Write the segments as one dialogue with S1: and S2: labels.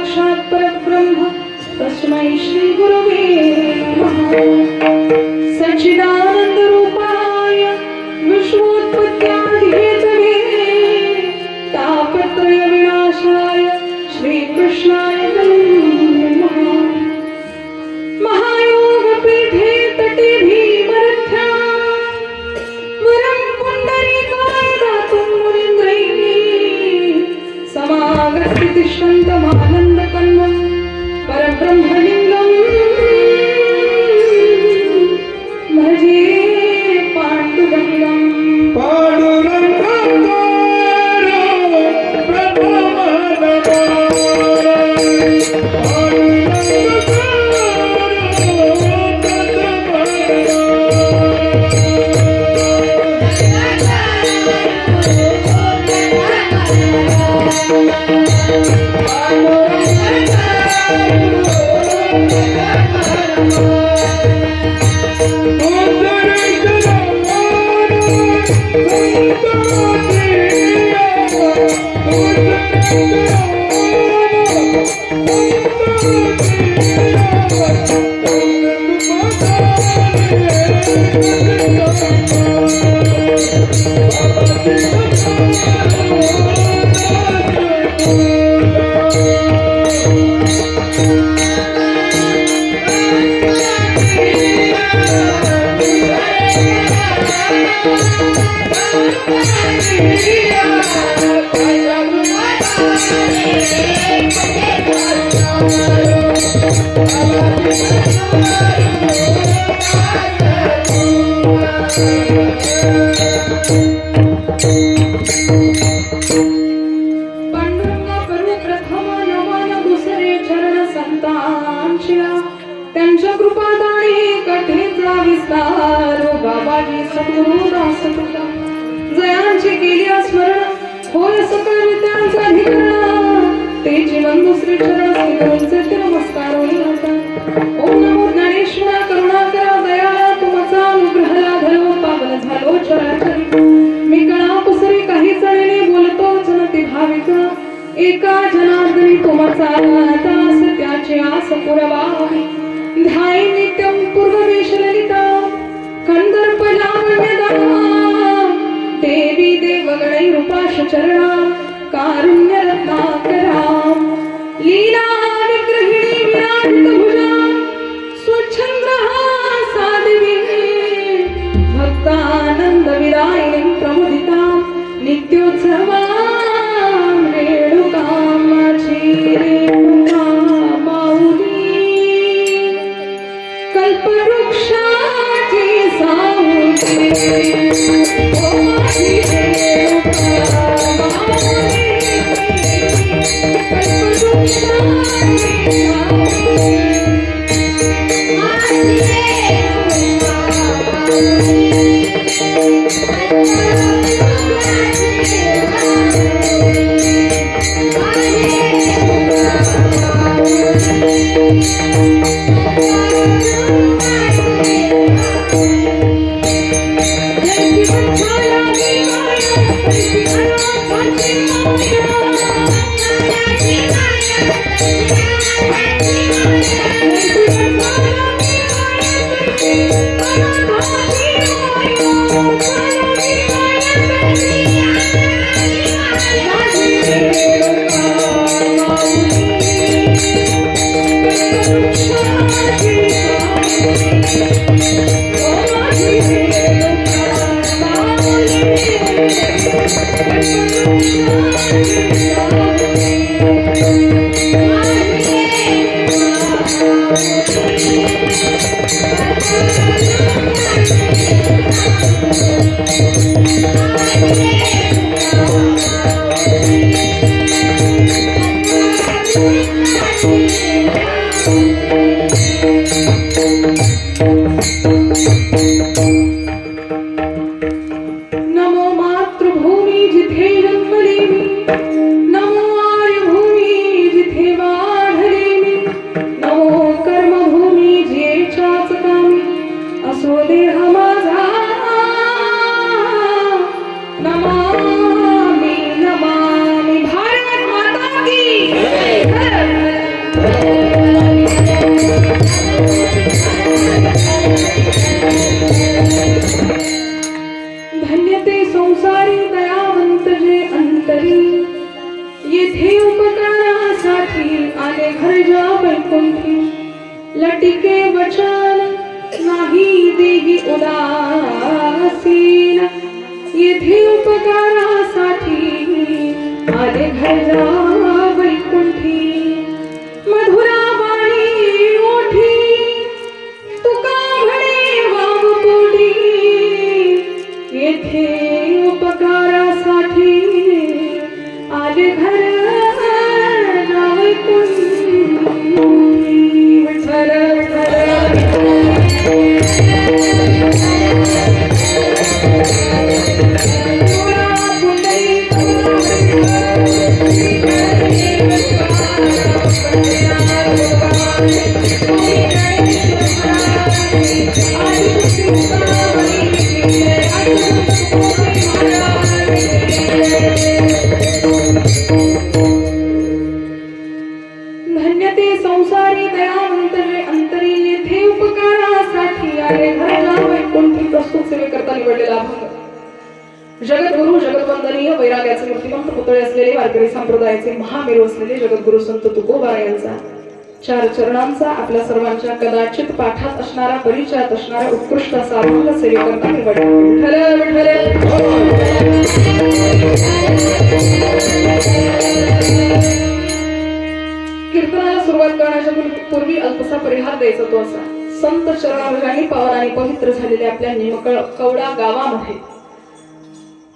S1: साक्षात् परब्रह्म तस्मै श्री गुरवे नमः। सच्चिदानंद रूपाय विश्वोत्पत्त्यादिहेतवे तापत्रय विनाशाय श्री कृष्णाय नमः। महायोग पीठे तटे भीमरथ्या वरं पुंडरीकाय दातुं मुनीन्द्रैः समागत्य तिष्ठन्तमानन्दकन्वं परब्रह्मलिङ्गं भजे पाण्डुरङ्गम्। त्यांच्या कृपादाने कथेचा विस्तार बाबाजी सद्गुरुदास तुका जयांची केली स्मरण होय सकळ त्यांचा अधिकरण ते जीवन दुसरे चरण स्वीकारूनचे ते नमस्कार होता। ओम नमो ज्ञानेश्वर करुणाकरा दयाळा तुमचा अनुग्रह लाभलो पावन झालो चराचरी मी कणा कुसरी काही चढणे बोलतो जनती भाविक एका जनार्दनी तुमचा दास त्याचे आस पुरवावी ध्याय नित्यं पूर्ववेश ललिता कंदर्प लावण्यदा देवी देवगणै रूपाश चरणा कारुण्य रत्नाकरा लीला विग्रहिणी विराजित भुजा स्वच्छंद्र साधिवी भक्तानंद विदायिनी प्रमुदिता नित्योत्सवा रेणुका माझी रेणुका माऊली कल्पवृक्षाची सावली ओ माझी रेणुका माऊली कल्पवृक्षाची सावली माझी रेणुका Thank you. धन्य ते संसारी दयावंत जे अंतरी येथे उपकारासाठी आले घरच्या वैकुंठी लटिके वचन नाही देही उदासीन येथे उपकारासाठी आले घरच्या वैकुंठी मधुरा वाणी ओठी तुका म्हणे वामपोटी येथे उपकारासाठी आले घर विठ्ठल धन्य ते संसारी दयावंत जे अंतरी येथे उपकारासाठी आले घरला वैकुंठी प्रस्तुत सेवेकरता निवडलेला अभंग. जगद्गुरु जगद्वंदनीय वैराग्याचे मूर्तिमंत पुतळे असलेले वारकरी संप्रदायाचे महामेरू असलेले जगद्गुरु संत तुकोबा यांचा 4 चरणांचा आपल्या सर्वांच्या कदाचित पाठात असणारा परिचयात असणारा उत्कृष्ट असा अभंग सेवेकरता निवडला. विठ्ठल कीर्तनाला सुरुवात करण्याच्या पूर्वी अल्पसा परिहार द्यायचा तो असा. संत चरणांनी पावन आणि पवित्र झालेल्या आपल्या निमकवडा गावामध्ये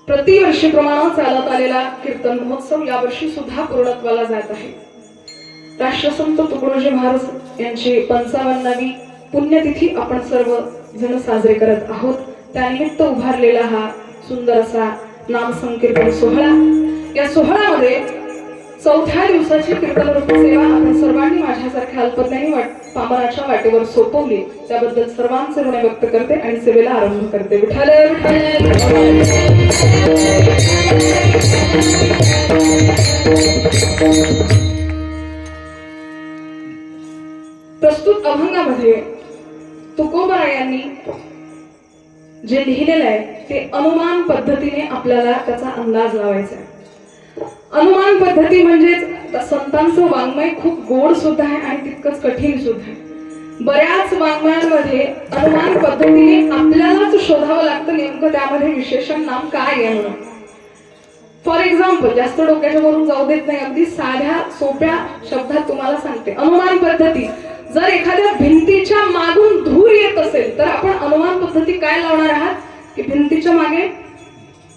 S1: प्रतिवर्षी प्रमाणात चालत आलेला कीर्तन महोत्सव यावर्षी सुद्धा पूर्णत्वाला जात आहे. राष्ट्रसंत तुकडोजी महाराज यांची 55वी पुण्यतिथी आपण सर्व जण साजरे करत आहोत. त्यानिमित्त उभारलेला हा सुंदर असा नाम संकीर्तन सोहळा. या सोहळ्यामध्ये 4थ्या दिवसाची कीर्तन रूपी सेवा आपण सर्वांनी माझ्यासारख्या अल्पज्ञानी पामराच्या वाटेवर सोपवली त्याबद्दल सर्वांचे ऋण व्यक्त करते आणि सेवेला आरंभ करते. विठ्ठल प्रस्तुत अभंगामध्ये तुकोबा यांनी जे लिहिलेलं आहे ते अनुमान पद्धतीने आपल्याला त्याचा अंदाज लावायचा आहे. अनुमान पद्धती म्हणजेच संतांचं वाङ्मय खूप गोड सुद्धा आहे आणि तितकंच कठीण सुद्धा आहे. बऱ्याच वाङ्मयांमध्ये अनुमान पद्धतीने आपल्यालाच शोधावं लागतं नेमकं त्यामध्ये विशेषण नाम काय आहे म्हणून. फॉर एक्झाम्पल, जास्त डोक्याच्या वरून जाऊ देत नाही, अगदी साध्या सोप्या शब्दात तुम्हाला सांगते. अनुमान पद्धती, जर एखाद्या भिंतीच्या मागून धूर येत असेल तर आपण अनुमान पद्धती काय लावणार आहात की भिंतीच्या मागे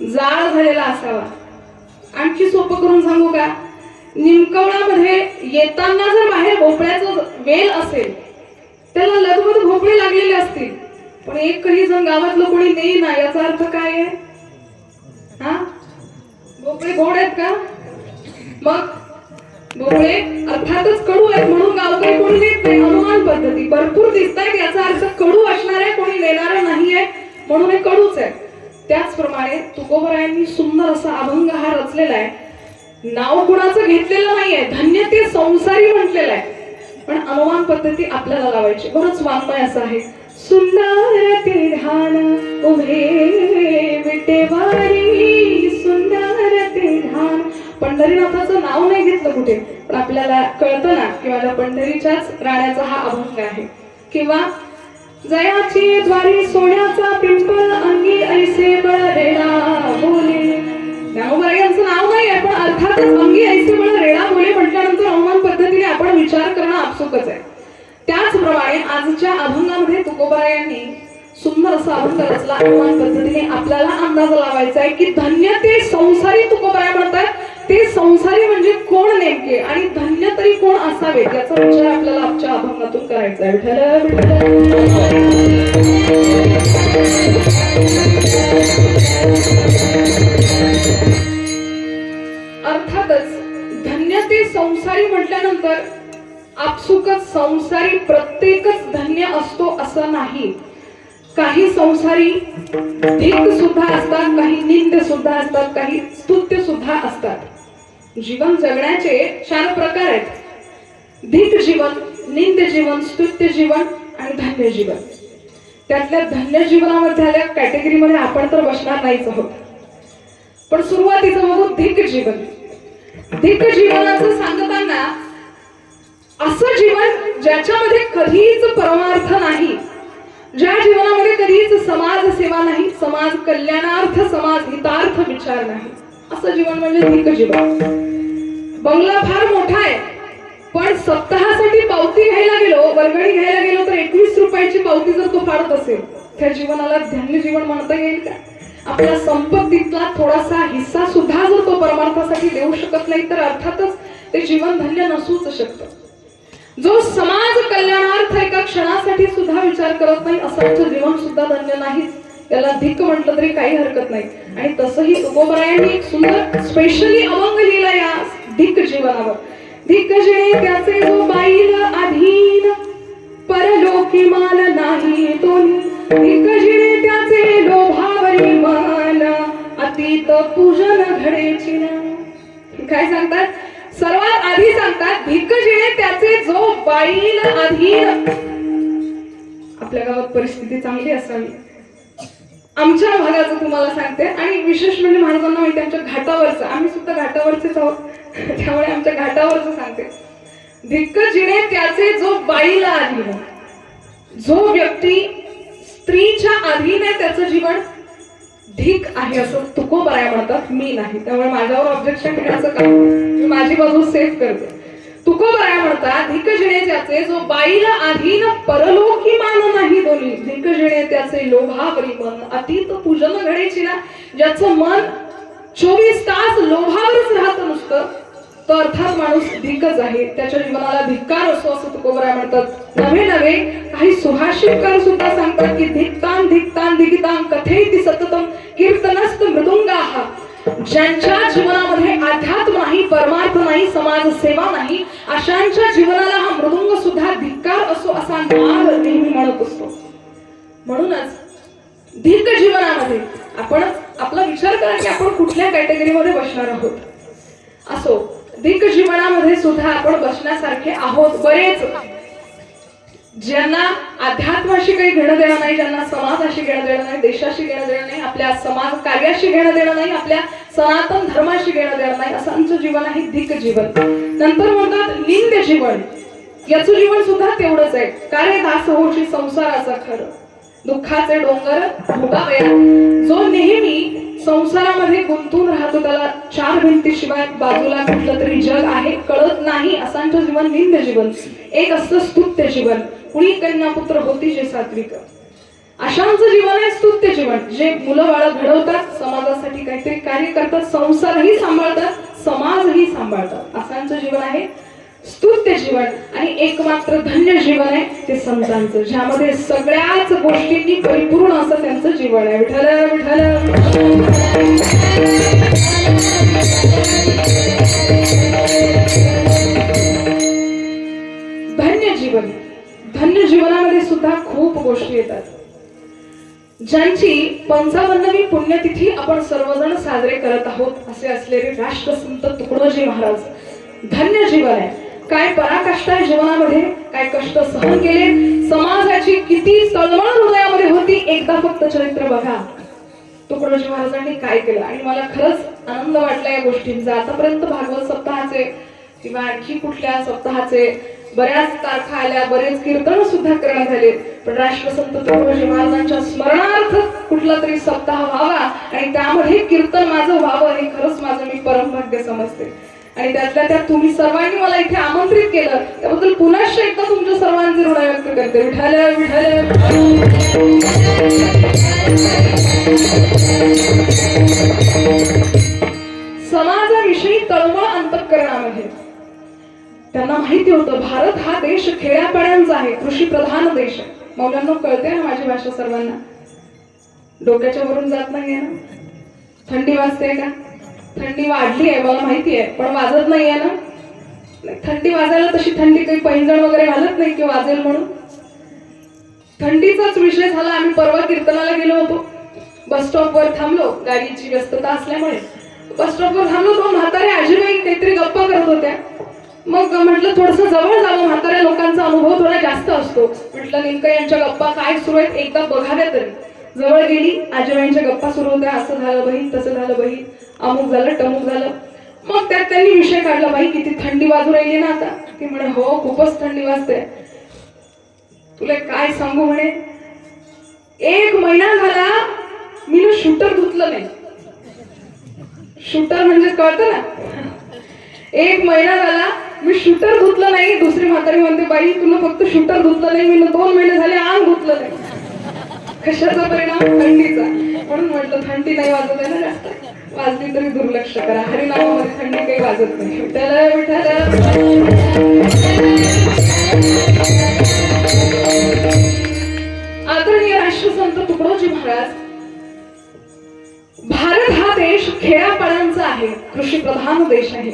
S1: जाळ झालेला असावा. आणखी सोपं करून सांगू का, निमकवडामध्ये येताना जर बाहेर भोपळ्याचं वेल असेल त्याला लदबद भोपळे लागलेले असतील पण एकही जण गावातलं कोणी नाही ना, याचा अर्थ काय आहे? हा, भोपळे गोड आहेत का? मग भोपळे अर्थातच कडू आहेत म्हणून गावकरी कोणी देत नाही. अनुमान पद्धती भरपूर दिसत आहेत याचा अर्थ कडू असणार आहे, कोणी देणार नाहीये म्हणून हे कडूच आहे. त्याचप्रमाणे तुकोबरायांनी सुंदर असा अभंग हा रचलेला आहे. नाव कुणाचं घेतलेलं नाहीये, धन्य ते संसारी म्हटलेलं आहे, पण अनुमान पद्धती आपल्याला लावायची. बरंच वाङ्मय असं आहे. सुंदर ते ध्यान उभे विटेवारी, सुंदर ते ध्यान. पंढरीनाथाचं नाव नाही घेतलं कुठे, पण आपल्याला कळतं ना की माझ्या पंढरीच्याच राण्याचा हा अभंग आहे. किंवा जयाची द्वारी सोन्याचा पिंपळ अंगी ऐसे बळ रेडा बोले. ज्ञानोबरायांचं नाव नाही आहे पण अर्थातच अंगी ऐसे बळ रेडा बोले म्हटल्यानंतर अनुमान पद्धतीने आपण विचार करणं आपसुकच आहे. त्याचप्रमाणे आजच्या अभंगामध्ये तुकोबरायांनी सुंदर असा अभंग रचला. अनुमान पद्धतीने आपल्याला अंदाज लावायचा आहे की धन्य ते संसारी तुकोबराय म्हणतात. ते संसारी म्हणजे कोण नेमके आणि धन्य तरी कोण असावे याचा विचार आपल्याला आजच्या अभंगातून करायचा आहे. अर्थातच धन्य ते संसारी म्हटल्यानंतर आपसुकच संसारी प्रत्येकच धन्य असतो असं नाही. काही संसारी धिक सुद्धा असतात, काही निंद सुद्धा असतात, काही स्तुत्य सुद्धा असतात. जीवन जगण्याचे 4 प्रकार आहेत. धिक जीवन, निंद जीवन, स्तुत्य जीवन आणि धन्य जीवन. त्यातल्या धन्य जीवनामध्ये आल्या कॅटेगरीमध्ये आपण तर बसणार नाहीच आहोत. पण सुरुवातीचं बघू धिक जीवन. धिक जीवनाचं सांगताना असं जीवन ज्याच्यामध्ये कधीच परमार्थ नाही, ज्या जीवनामध्ये कधीच समाज सेवा नाही, समाज कल्याणार्थ, समाज हितार्थ विचार नाही, असं जीवन म्हणजे धिक जीवन. बंगला फार मोठा आहे, पण सप्ताहासाठी पावती घ्यायला गेलो, वर्गणी घ्यायला गेलो तर 21 रुपयाची पावती जर तो फाडत असेल, त्या जीवनाला धन्य जीवन म्हणता येईल का? आपल्या संपत्तीतला थोडासा हिस्सा सुद्धा जर तो परमार्थासाठी देऊ शकत नाही तर अर्थातच ते जीवन धन्य नसूच शकतं. जो समाज कल्याणार्थ एका क्षणासाठी सुद्धा विचार करत नाही, असं जीवन सुद्धा धन्य नाहीच. त्याला धिक म्हटलं तरी काही हरकत नाही. आणि तसंही तुकोबरायांनी एक सुंदर स्पेशली अभंग लिहिला या धिक जीवनावर. धिक जिणे त्याचे जो बाईल अधीन, परलोकी मान नाही तोनी. धिक जिणे त्याचे लोभावरी मन, अतीत पूजन घडेची ना. काय सांगतात? सर्वात आधी सांगतात धिक जिणे त्याचे जो बाईल अधीन. आपल्या गावात परिस्थिती चांगली असावी. आमच्या भागाचं तुम्हाला सांगते, आणि विशेष म्हणजे महाराजांना माहिती आमच्या घाटावरचं, आम्ही सुद्धा घाटावरचेच आहोत, त्यामुळे आमच्या घाटावरचं सांगते. धिक्क जिणे त्याचे जो बाईला अधीन, जो व्यक्ती स्त्रीच्या अधीन आहे त्याचं जीवन धिक आहे असं तुकोबराय म्हणतात, मी नाही. त्यामुळे माझ्यावर ऑब्जेक्शन घेण्याचं काम, मी माझी बाजू सेफ करते. तुकोबराय म्हणतात धिक जिणे त्याचे जो बाईला अधीन, परलोकी मान नाही दोन्ही. धिक जिणे त्याचे लोभावरी मन, अतीत पूजन घडेची ना. ज्याचं मन 24 तास लोभावरच राहतं नुसतं, तो अर्थात माणूस धिकच आहे. त्याच्या जीवनाला धिक्कार असो असं तुकोबराय म्हणतात. नवे नवे काही सुभाषितकार सुद्धा सांगतात की धिक्तान धिक्तान धिगितान कथेति सततम कीर्तनस्त मृदुंगाः. ज्यांच्या जीवनामध्ये अध्यात्म नाही, परमार्थ नाही, समाज सेवा नाही, अशांच्या जीवनाला हा मृदुंग सुद्धा धिक्कार असो असा नाद नेहमी म्हणत असतो. म्हणूनच धिक जीवनामध्ये आपण आपला विचार करा की आपण कुठल्या कॅटेगरीमध्ये बसणार आहोत. असो, धिक जीवनामध्ये सुद्धा आपण बसण्यासारखे आहोत बरेच. ज्यांना अध्यात्माशी काही घेणं देणं नाही, ज्यांना समाजाशी घेणं देणं नाही, देशाशी घेणं देणं नाही, आपल्या समाज कार्याशी घेणं देणं नाही, आपल्या सनातन धर्माशी घेणं देणं नाही, असं आमचं जीवन आहे धिक जीवन. नंतर म्हणतात निंद जीवन. याचं जीवन सुद्धा तेवढंच आहे. कार्य दास होशी संसाराचा खर, दुःखाचे डोंगर भोगावे. जो नेहमी संसारामध्ये गुंतून राहतो, त्याला 4 भिंतीशिवाय बाजूला कुठलं तरी जग आहे कळत नाही, असांचं जीवन निंद जीवन. एक असतं स्तुत्य जीवन. कुणी कन्या पुत्र होती जे सात्विक, अशांचं जीवन आहे स्तुत्य जीवन. जे मुलं बाळ घडवतात, समाजासाठी काहीतरी कार्य करतात, संसारही सांभाळतात, समाजही सांभाळतात, असांचं जीवन आहे स्तुत्य जीवन. आणि एकमात्र धन्य जीवन आहे ते संतांचं, ज्यामध्ये सगळ्याच गोष्टींनी परिपूर्ण असं त्यांचं जीवन आहे. विठ्ठल विठ्ठल. धन्य जीवन. धन्य जीवनामध्ये सुद्धा खूप गोष्टी येतात. ज्यांची 55वी पुण्यतिथी आपण सर्वजण साजरे करत आहोत असे असलेले राष्ट्रसंत तुकडोजी महाराज. धन्य जीवन आहे. काय पराकाष्ठा आहे जीवनामध्ये, काय कष्ट सहन केले, समाजाची किती तळमळ हृदयामध्ये होती. एकदा फक्त चरित्र बघा तुकडोजी महाराजांनी काय केलं. आणि मला खरंच आनंद वाटला या गोष्टींचा. आतापर्यंत भागवत सप्ताहाचे किंवा आणखी कुठल्या सप्ताहाचे बऱ्याच तारखा आल्या, बरेच कीर्तन सुद्धा करण्यात झाले, पण राष्ट्रसंत तुकडोजी महाराजांच्या स्मरणार्थ कुठला तरी सप्ताह व्हावा आणि त्यामध्ये कीर्तन माझं व्हावं, हे खरंच माझं मी परमभाग्य समजते. आणि त्यातल्या त्यात तुम्ही सर्वांनी मला इथे आमंत्रित केलं, त्याबद्दल पुन्हा एकदा तुमच्या सर्वांचे ऋण व्यक्त करते. विठ्ठल विठ्ठल. समाजाविषयी तळमळ अंतःकरणामध्ये. त्यांना माहिती होतं भारत हा देश खेड्यापाड्यांचा आहे, कृषी प्रधान देश आहे. मौलांना कळते ना माझी भाषा सर्वांना? डोक्याच्या वरून जात नाहीये ना? थंडी वाजते का? थंडी वाढली आहे मला माहिती आहे, पण वाजत नाहीये ना? थंडी वाजायला तशी थंडी काही पैंजण वगैरे घालत नाही की वाजेल म्हणून. थंडीचाच विषय झाला. आम्ही परवा कीर्तनाला गेलो होतो, बस स्टॉपवर थांबलो, गाडीची व्यस्तता असल्यामुळे. बस स्टॉपवर थांबलो, दोन म्हातारे आजीबाई काहीतरी गप्पा करत होत्या. मग म्हटलं थोडस जवळ जावं, म्हाताऱ्या लोकांचा अनुभव थोडा जास्त असतो. म्हटलं नेमकं यांच्या गप्पा काय सुरू आहेत एकदा बघाव्या तरी. जवळ गेली, आजीबाईंच्या गप्पा सुरू होत्या. असं झालं बहीण, तसं झालं बहीण, अमुक झालं टमुक झालं. मग त्यात त्यांनी विषय काढला, बाई किती थंडी वाजू राहिली ना आता. ती म्हणे हो खूपच थंडी वाजते. तुला काय सांगू म्हणे, 1 महिना झाला मी ना शूटर धुतलं नाही. शूटर म्हणजे कळतं ना, 1 महिना झाला मी शूटर धुतलं नाही. दुसरी म्हातारी म्हणते, बाई तुला फक्त शूटर धुतलं नाही, मी 2 महिने झाले अंग धुतलं नाही. कशाचा परिणाम? थंडीचा. म्हणून म्हटलं थंडी नाही वाजत आहे ना जास्त, वाजली तरी दुर्लक्ष करा. हरिनामामध्ये थंडी काही वाजत नाही. विठ्ठल विठ्ठल. आदरणीय राष्ट्रसंत तुकडोजी महाराज, भारत हा देश खेड्यापाड्यांचा आहे, कृषी प्रधान देश आहे.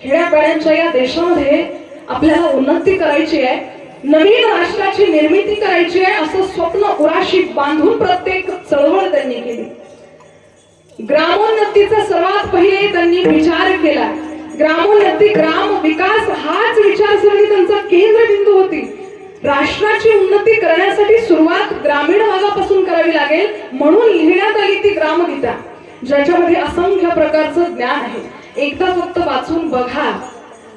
S1: खेड्यापाड्यांच्या या देशामध्ये आपल्याला उन्नती करायची आहे, नवीन राष्ट्राची निर्मिती करायची आहे, असं स्वप्न उराशी बांधून प्रत्येक चळवळ त्यांनी केली. ग्रामोन्नतीचा सर्वात पहिले त्यांनी विचार केला. ग्रामोन्नती, ग्राम विकास हाच विचारसरणी त्यांचा केंद्रबिंदू होती. राष्ट्राची उन्नती करण्यासाठी सुरुवात ग्रामीण भागापासून करावी लागेल, म्हणून लिहिण्यात आली ती ग्रामगीता, ज्याच्यामध्ये असंख्य प्रकारचं ज्ञान आहे. एकदा फक्त वाचून बघा.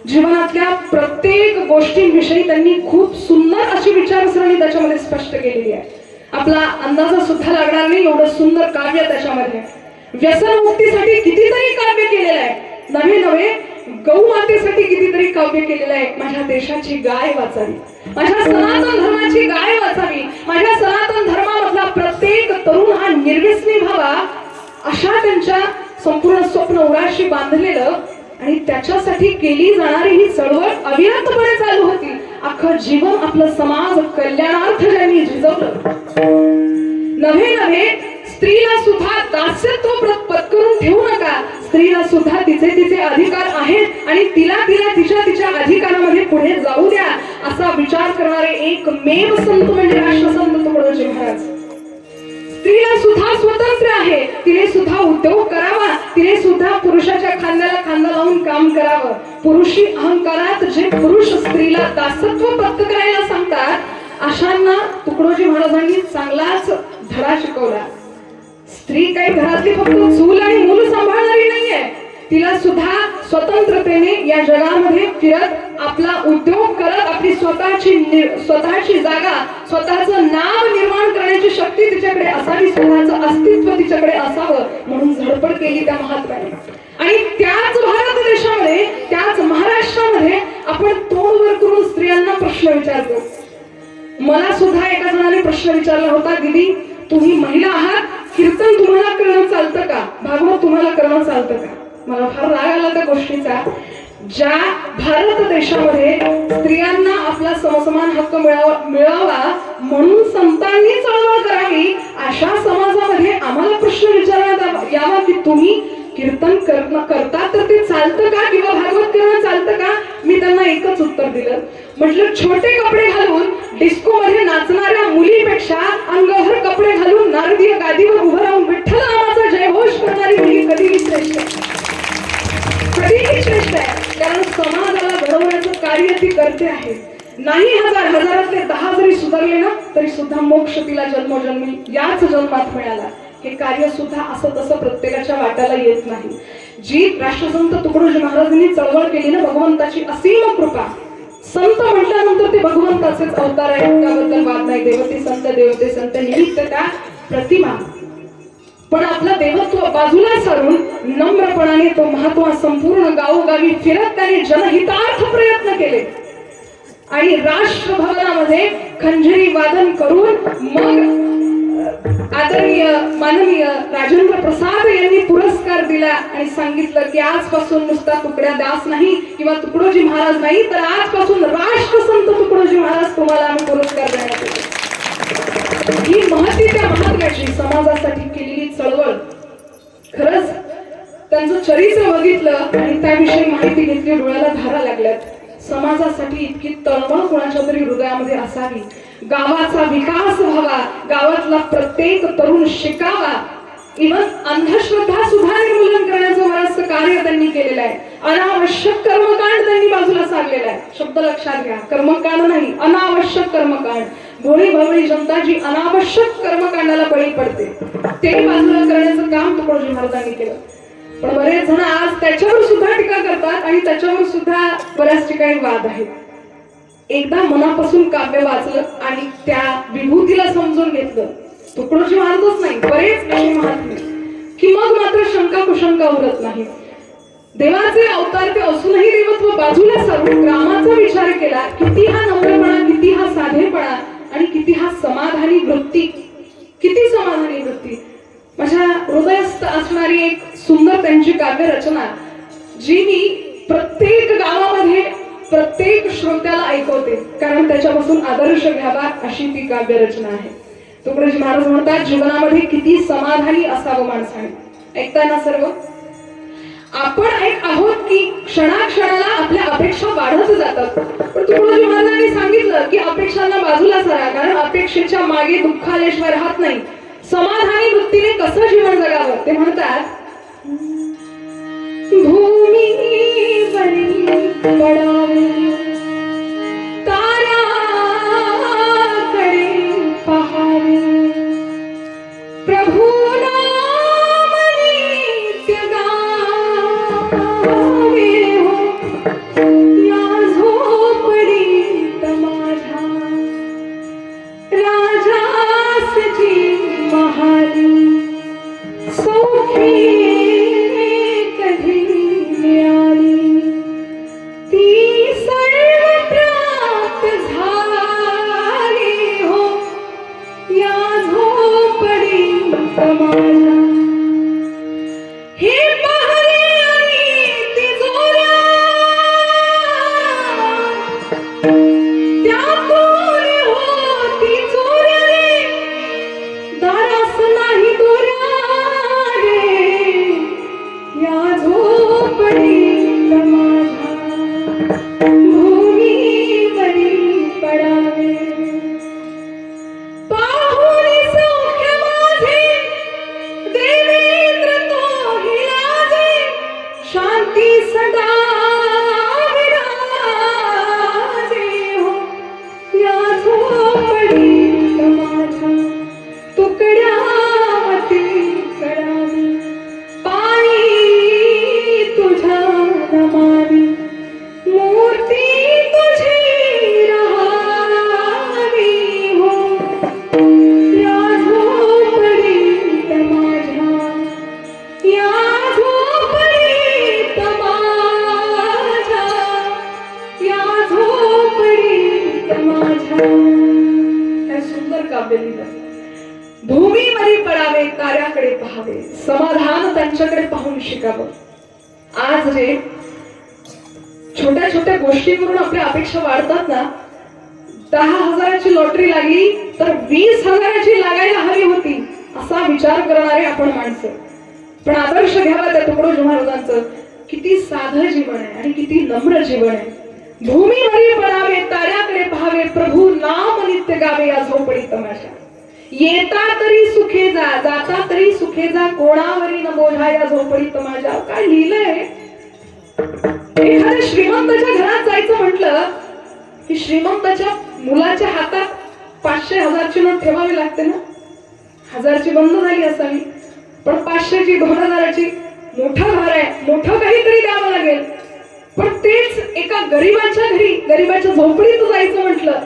S1: जीवनातल्या प्रत्येक गोष्टींविषयी त्यांनी खूप सुंदर अशी विचारसरणी त्याच्यामध्ये स्पष्ट केलेली आहे. आपला अंदाजा सुद्धा लागणार नाही एवढं सुंदर काव्य त्याच्यामध्ये. व्यसनमुक्तीसाठी कितीतरी काव्य केलेलं आहे. नवे नवे गौमातेसाठी कितीतरी काव्य केलेलं आहे. माझ्या देशाची गाय वाचावी, माझ्या सनातन धर्माची गाय वाचावी, माझ्या सनातन धर्मामधला प्रत्येक तरुण हा निर्व्यसनी व्हावा, अशा त्यांच्या संपूर्ण स्वप्न उराशी बांधलेलं आणि त्याच्यासाठी केली जाणारी ही चळवळ अविरतपणे चालू होती. अख्खं जीवन आपलं समाज कल्याणार्थ ज्यांनी झिजवलं. नव्हे नव्हे स्त्रीला सुद्धा दास्यत्व पत्करून ठेवू नका. स्त्रीला सुद्धा तिचे तिचे अधिकार आहेत आणि तिला तिच्या अधिकारामध्ये पुढे जाऊ द्या, असा विचार करणारे एकमेव संत म्हणजे राष्ट्रसंत तुकडोजी महाराज. स्त्रीला सुद्धा स्वातंत्र्य आहे, तिने सुद्धा उद्योग करावा, तिने सुद्धा पुरुषाच्या खांद्याला खांदा लावून काम करावं. पुरुषी अहंकारात जे पुरुष स्त्रीला दासत्व पत्करायला सांगतात, अशांना तुकडोजी महाराजांनी चांगलाच धडा शिकवला. स्त्री काही घरातली फक्त चूल आणि मूल सांभाळणारी नाहीये, तिला सुद्धा स्वतंत्रतेने या जगामध्ये फिरत आपला उद्योग करत आपली स्वतःची जागा, स्वतःचं नाव निर्माण करण्याची शक्ती तिच्याकडे असावी, स्वतःचं अस्तित्व तिच्याकडे असावं म्हणून धडपड केली त्या महात्म्याने. आणि त्याच भारत देशामध्ये, त्याच महाराष्ट्रामध्ये आपण तोंड वर करून स्त्रियांना प्रश्न विचारतो. मला सुद्धा एका जणाने प्रश्न विचारला होता, दीदी तुम्ही महिला आहात, कीर्तन तुम्हाला करणं चालतं का, भागवत तुम्हाला करणं चालतं का? मला फार राग आला त्या गोष्टीचा. ज्या भारत देशामध्ये स्त्रियांना आपला समसमान हक्क मिळावा म्हणून संतांनी चळवळ करावी, अशा समाजामध्ये आम्हाला प्रश्न विचारण्यात यावा की तुम्ही कीर्तन करतात तर ते चालतं का किंवा भागवत करणं चालतं का? मी त्यांना एकच उत्तर दिलं, म्हटलं छोटे कपडे घालून डिस्को मध्ये नाचणाऱ्या मुलीपेक्षा अंगभर कपडे घालून नारदीय गादीवर उभं राहून विठ्ठल नामाचा जयघोष करणारी मुली कधीही श्रेष्ठ आहे, कधीही श्रेष्ठ आहे. कारण समाजाला घडवण्याचं कार्य ती करते आहे. नाही हजारातले 10 जरी सुधारले ना तरी सुद्धा मोक्ष तिला जन्मोजन्मी याच जन्मात मिळाला. हे कार्य सुद्धा असं तसं प्रत्येकाच्या वाट्याला येत नाही. जी राष्ट्रसंत तुकडोजी महाराजांनी चळवळ केली ना, भगवंताची असीम कृपा. संत म्हटल्यानंतर ते भगवंताचेच अवतार आहेत, त्याबद्दल वाद नाही. देवते संत निमित्त त्या प्रतिमा. पण आपलं देवत्व बाजूला सारून नम्रपणाने तो महात्मा संपूर्ण गावोगावी फिरत त्याने जनहितार्थ प्रयत्न केले आणि राष्ट्रभवनामध्ये खंजरी वादन करून मग आदरणीय माननीय राजेंद्र प्रसाद यांनी पुरस्कार दिला आणि सांगितलं की आजपासून नुसता तुकड्या दास नाही किंवा तुकडोजी महाराज नाही, तर आजपासून राष्ट्रसंत तुकडोजी महाराज तुम्हाला आम्ही पुरस्कार देण्यात येतो. ही महती त्या महात्म्याची समाजासाठी केलेली चळवळ. खरंच त्यांचं चरित्र बघितलं आणि त्याविषयी माहिती घेतली, डोळ्याला धारा लागल्यात. समाजासाठी इतकी तळमळ कोणाच्या तरी हृदयामध्ये असावी. गावाचा विकास व्हावा, गावातला प्रत्येक तरुण शिकावा, इव्हन अंधश्रद्धा सुद्धा निर्मूलन करण्याचं बरंचसं कार्य त्यांनी केलेलं आहे. अनावश्यक कर्मकांड त्यांनी बाजूला सारलेलं आहे. शब्द लक्षात घ्या, कर्मकांड नाही, अनावश्यक कर्मकांड. भोळी भावळी जनता जी अनावश्यक कर्मकांडाला बळी पडते ते बाजूला करण्याचं काम तुकडोजी महाराजांनी केलं. पण बरेच जण आज त्याच्यावर सुद्धा टीका करतात आणि त्याच्यावर सुद्धा बऱ्याच ठिकाणी वाद आहेत. एकदा मनापासून काव्य वाचलं आणि त्या विभूतीला समजून घेतलं, तुकडोजी महाराजच नाही बरेच काही महात्मे, की मग मात्र शंका कुशंका उरत नाही. देवाचे अवतार ते असूनही देवत्व बाजूला सारून रामाचा विचार केला. किती हा नम्रपणा, किती हा साधेपणा आणि किती हा समाधानी वृत्ती, किती समाधानी वृत्ती. माझ्या हृदयस्थ असणारी एक सुंदर त्यांची काव्य रचना जी मी प्रत्येक गावामध्ये प्रत्येक श्रोत्याला ऐकवते, कारण त्याच्यापासून आदर्श घ्यावा अशी ती काव्य रचना आहे. तुकडोजी महाराज म्हणतात, जीवनामध्ये किती समाधानी असावं माणसाने. ऐकताय ना सर्व? आपण एक आहोत की क्षणाक्षणाला आपल्या अपेक्षा वाढत जातात. पण तुकडोजी महाराजांनी सांगितलं की अपेक्षांना बाजूला सारा, कारण अपेक्षेच्या मागे दुःख आल्याशिवाय राहत नाही. समाधानी वृत्तीने कसं जीवन जगावं ते म्हणतात, भूमीवरी पडावे ताऱ्याकडे पहावे, प्रभू नाम नित्य गावे हो, या झोपडीत माझ्या राजासची महाली सौखी कधी मिळाली, ती सर्वत्रात झाली हो, या झोपडीत माझ्या. हे पहारे आणि तिजोऱ्या, त्यातून होती चोऱ्या रे, दारास नाही दोऱ्या रे, या झोपडीत माझ्या भूमीवरी पडावे. पाहुणी सौख्य माझे देवेंद्र तो हिराजे, शांती सदा विराजे हो, या झोपडीत माझ्या तुकड्यावरती कडावी, पाणी तुझ्या नमावी, मूर्ती तुझी राहावी हो, या झोपडीत माझ्या, या झोपडीत माझ्या, या झोपडीत माझ्या. काय सुंदर काव्य लिहिलं. भूमीवरी पडावे ताऱ्याकडे पहावे, समाधान त्यांच्याकडे पाहून शिकावं. आज रे छोट्या छोट्या गोष्टीवरून आपल्या अपेक्षा वाढतात ना. 10,000ची लॉटरी लागली तर 20,000ची लागायला हवी होती असा विचार करणारे आपण माणसं. पण आदर्श घ्यावा त्या तुकडोजी महाराजांचं. किती साधं जीवन आहे आणि किती नम्र जीवन आहे. भूमीवरी पडावे ताऱ्याकडे पहावे, प्रभू नाम नित्य गावे, या झोपडीत माझ्या. येता तरी सुखे जा, जाता तरी सुखे जा, कोणावरी न बोझा, या झोपडीत माझ्या. काय लिहिलंय? एखाद्या श्रीमंताच्या घरात जायचं म्हटलं की श्रीमंताच्या मुलाच्या हातात 500-1000ची नोट ठेवावी लागते ना. 1000ची बंद झाली असावी, पण 500ची 2000ची मोठा भार आहे, मोठं काहीतरी द्यावं लागेल. पण तेच एका गरीबाच्या घरी, गरीबाच्या झोपडीत जायचं म्हटलं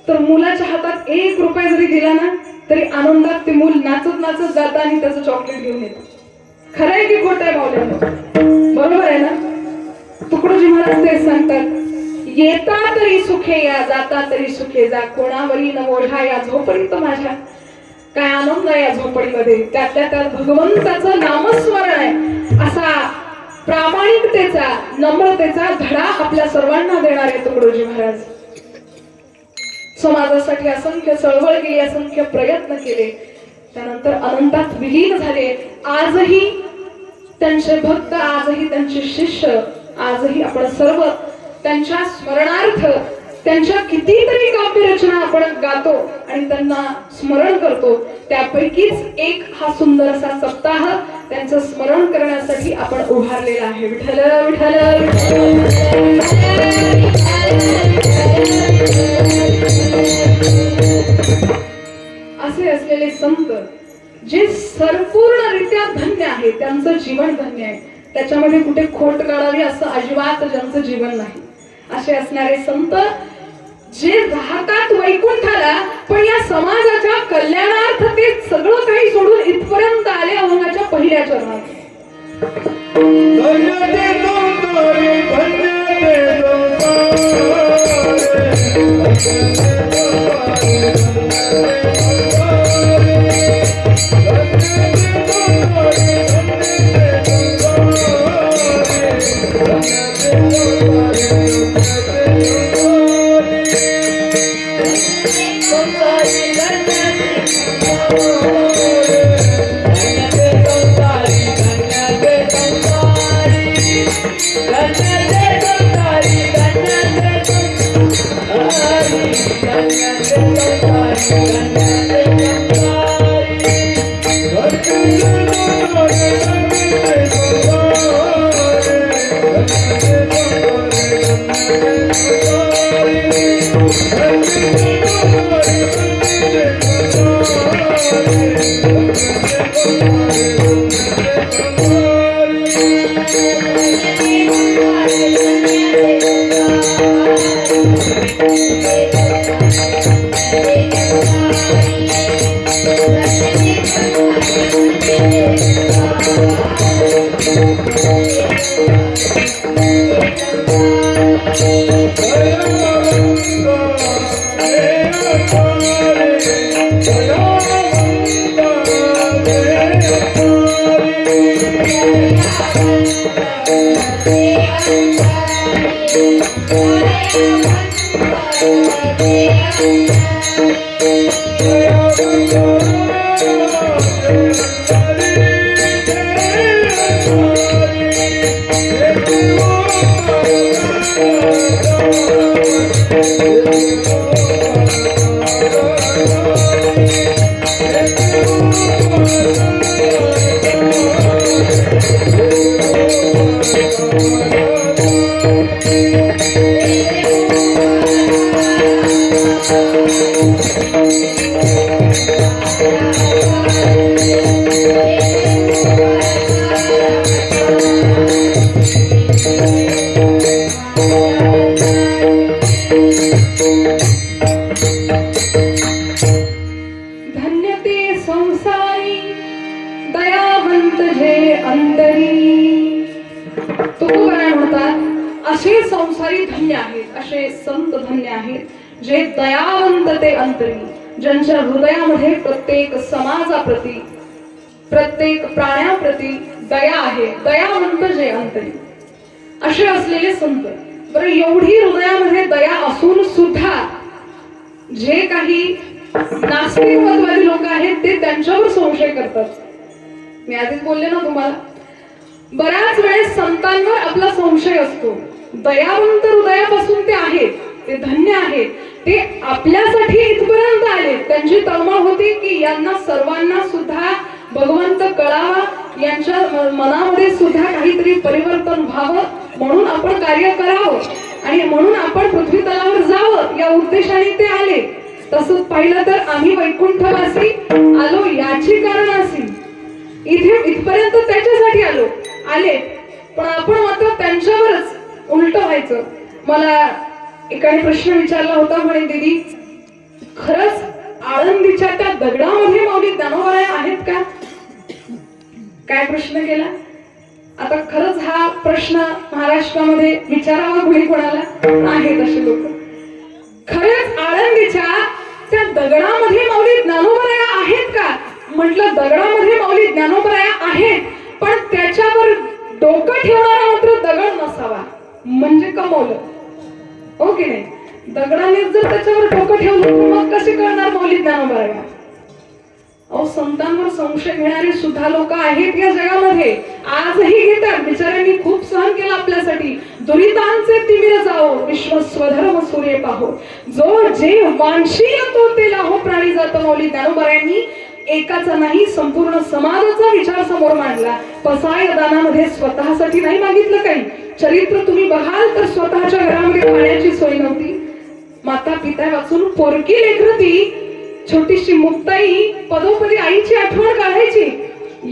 S1: तर मुलाच्या हातात 1 रुपया जरी दिला ना तरी आनंदात ते मूल नाचत नाचत जातं आणि त्याचं चॉकलेट घेऊन येतं. खरं आहे की खोटं आहे भावल्यानं? बरोबर आहे ना? तुकडोजी महाराज ते सांगतात, येता तरी सुखे या, जाता तरी सुखे जा, कोणावरी न ओढा, या झोपडीत माझ्या. काय आनंद आहे या झोपडीमध्ये. त्यातल्या त्यात भगवंताचं नामस्मरण आहे. असा प्रामाणिकतेचा, नम्रतेचा धडा आपल्या सर्वांना देणारे तुकडोजी महाराज. समाजासाठी असंख्य चळवळ केली, असंख्य प्रयत्न केले, त्यानंतर अनंतात विलीन झाले. आजही त्यांचे भक्त, आजही त्यांचे शिष्य, आजही आपण सर्व त्यांच्या स्मरणार्थ त्यांच्या कितीतरी काव्यरचना आपण गातो आणि त्यांना स्मरण करतो. त्यापैकीच एक हा सुंदर असा सप्ताह त्यांचं स्मरण करण्यासाठी आपण उभारलेला आहे. विठ्ठल विठ्ठल असे असलेले संत जे संपूर्णरित्या धन्य आहे, त्यांचं जीवन धन्य आहे. त्याच्यामध्ये कुठे खोट काढावी असं अजिबात ज्यांचं जीवन नाही. असे असणारे संत जे राहतात वैकुंठाला, पण या समाजाच्या कल्याणार्थ ते सगळं काही सोडून इथपर्यंत आले अभंगाच्या पहिल्या चरणात. असे संसारी धन्य आहेत, असे संत धन्य आहेत जे दयावंत ते अंतरी, ज्यांच्या हृदयामध्ये प्रत्येक समाजाप्रती, प्रत्येक प्राण्याप्रती दया आहे. दयावंत जे अंतरी, असे असलेले संत. बरं, एवढी हृदयामध्ये दया असून सुद्धा जे काही नास्तिक मतवादी लोक आहेत ते त्यांच्यावर संशय करतात. मी आधीच बोलले ना तुम्हाला, बऱ्याच वेळेस संतांवर आपला संशय असतो. दयावंत हृदयापासून ते आहेत, ते धन्य आहेत, ते आपल्यासाठी इथपर्यंत आले. त्यांची तळमळ होती की यांना सर्वांना सुद्धा भगवंत कळावा, यांच्या मनामध्ये सुद्धा काहीतरी परिवर्तन व्हावं, म्हणून आपण कार्य करावं आणि म्हणून आपण पृथ्वी तलावर जावं, या उद्देशाने ते आले. तसंच पाहिलं तर आम्ही वैकुंठवासी आलो याची कारणासी, इथे इथपर्यंत त्याच्यासाठी आले, पण आपण मात्र त्यांच्यावरच उलट व्हायचं. मला एकाने प्रश्न विचारला होता, म्हणे दीदी खरंच आळंदीच्या त्या दगडामध्ये माऊली ज्ञानोबा आहेत का? काय प्रश्न केला? आता खरंच हा प्रश्न महाराष्ट्रामध्ये विचारावा कुणी कोणाला? आहेत असे लोक. खरंच आळंदीच्या त्या दगडामध्ये माऊली ज्ञानोबा आहेत का? म्हटलं दगडामध्ये माऊली ज्ञानोबा आहेत, पण त्याच्यावर डोकं ठेवणारा मात्र दगड नसावा, म्हणजे कमवलं. हो की नाही? दगडाने जर त्याच्यावर डोकं ठेवलं तर मग कसे कळणार माऊली ज्ञानोबा? अहो, संतांवर संशय घेणारे सुद्धा लोक आहेत या जगामध्ये, आजही घेतात. बिचाऱ्यांनी खूप सहन केलं आपल्यासाठी. दुरितांचे तिमिर जाओ, विश्व स्वधर्म सूर्य पाहो, जो जे वांशील तो ते लाहो प्राणी जात मौली. ज्ञानोबा एकाचा नाही, संपूर्ण समाजाचा विचार समोर मांडला. पसाय दानामध्ये स्वतःसाठी नाही मागितलं काही. चरित्र तुम्ही बघाल तर स्वतःच्या घरामध्ये खाण्याची सोय नव्हती. माता पिता वाचून पोरकी लेकरती छोटीशी मुक्ताई पदोपदी आईची आठवण काढायची.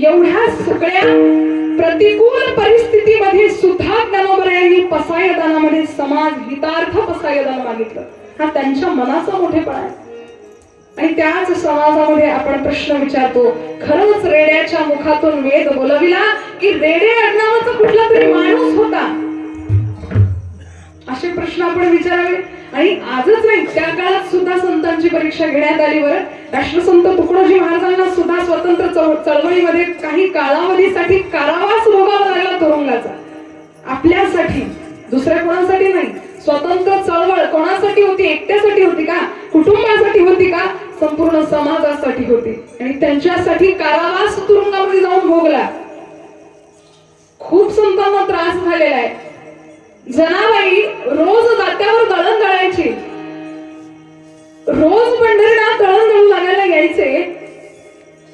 S1: एवढ्या सगळ्या प्रतिकूल परिस्थितीमध्ये सुद्धा ज्ञानोबा पसाय दानामध्ये समाज हितार्थ पसाय दान मागितलं. हा त्यांच्या मनाचा मोठेपणा आहे. आणि त्याच समाजामध्ये आपण प्रश्न विचारतो, खरंच रेड्याच्या मुखातून वेद बोलविला की रेडे आडनावाचा कुठला तरी माणूस होता? असे प्रश्न आपण विचारावे. आणि आजच नाही, त्या काळात सुद्धा संतांची परीक्षा घेण्यात आली. बरं, राष्ट्रसंत तुकडोजी महाराजांना सुद्धा स्वतंत्र चळवळीमध्ये काही कालावधीसाठी कारावास भोगावा लागला तुरुंगाचा. आपल्यासाठी, दुसऱ्या कोणासाठी नाही. स्वतंत्र चळवळ कोणासाठी होती? एकट्यासाठी होती का? कुटुंबासाठी होती का? संपूर्ण समाजासाठी होती. आणि त्यांच्यासाठी कारावास तुरुंगामध्ये जाऊन भोगला. खूप संतांना त्रास झालेला आहे. जनाबाई रोज जात्यावर दळण दळायची. रोज पंढरीनाथ दळण दळून लागायला यायचे.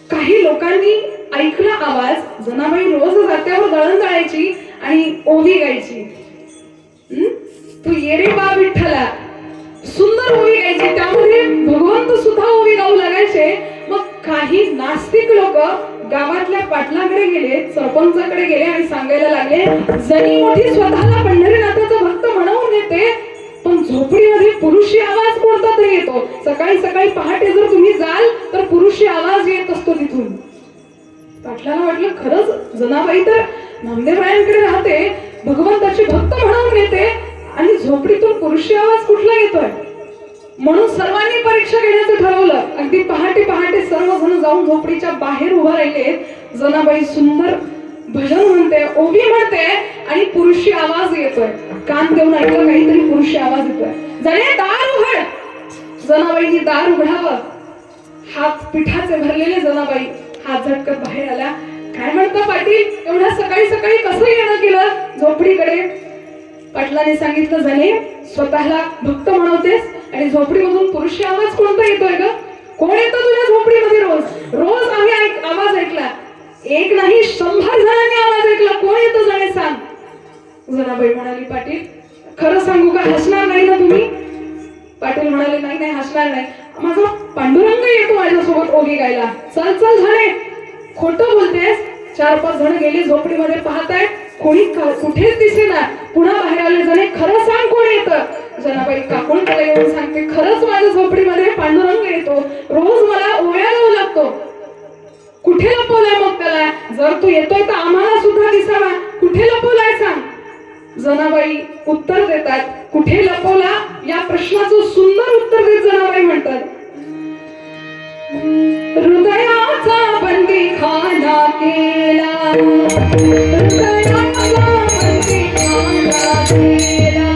S1: काही लोकांनी ऐकला आवाज. जनाबाई रोज जात्यावर दळण दळायची आणि ओवी गायची. तू ये रे बा विठ्ठला, सुंदर ओवी गायची. त्यामध्ये भगवंत सुद्धा ओवी गाऊ लागायचे. मग काही नास्तिक लोक गावातल्या पाटलाकडे गेले, सरपंचाकडे गेले आणि सांगायला लागले, जणी मोठी स्वतःला पंढरीनाथाचा भक्त म्हणून येते, पण झोपडीमध्ये पुरुषी आवाज कोणता तरी येतो. सकाळी सकाळी पहाटे जर तुम्ही जाल तर पुरुषी आवाज येत असतो तिथून. पाटलाला वाटलं, खरंच जनाबाई तर नामदेवरायांकडे राहते, भगवंताची भक्त म्हणून येते, आणि झोपडीतून पुरुषी आवाज कुठला येतोय? म्हणून सर्वांनी परीक्षा घेण्याचं ठरवलं. अगदी पहाटे पहाटे सर्वजण जाऊन झोपडीच्या बाहेर उभा राहिले. जनाबाई सुंदर भजन म्हणते, ओवी म्हणते, आणि पुरुषी आवाज येतोय. कान देऊन ऐकलं, काहीतरी पुरुषी आवाज येतोय. जणे दार उघड. जनाबाईंनी दार उघडावं. हात पिठाचे भरलेले जनाबाई हात झटकत बाहेर आल्या. काय म्हणता पाटील, एवढ्या सकाळी सकाळी कसं येणं केलं झोपडीकडे? पाटलाने सांगितलं, जणे स्वतःला भक्त म्हणवतेस आणि झोपडीमधून पुरुषी आवाज कोणता येतोय ग? कोण येतं तुझ्या झोपडीमध्ये रोज? रोज आम्ही आवाज ऐकला. एक नाही, 100 जणांनी आवाज ऐकला. कोण येतं जणे सांग. जनाबाई म्हणाली, पाटील खरं सांगू का, हसणार नाही ना तुम्ही? पाटील म्हणाले, नाही नाही हसणार नाही, माझा पांडुरंग येतो माझ्यासोबत ओवी गायला. चल चल झाले, खोटं बोलतेस. 4-5 जण गेले झोपडीमध्ये, पाहताय कोणी कुठेच दिसेना. पुन्हा बाहेर आले, जणे खरं सांग कोण येतं? जनाबाई काकून त्याला येऊन सांगते, खरंच माझ्या झोपडीमध्ये पांडुरंग येतो. रोज मला ओव्या गाऊ लागतो. कुठे लपवलाय मग त्याला? जर तू येतोय तर आम्हाला सुद्धा दिसावा. कुठे लपवलाय सांग. जनाबाई उत्तर देतात. कुठे लपवला या प्रश्नाचं सुंदर उत्तर देत जनाबाई म्हणतात, हृदयाचा बंदी खाना केला, हृदयाचा बंदी खाना केला,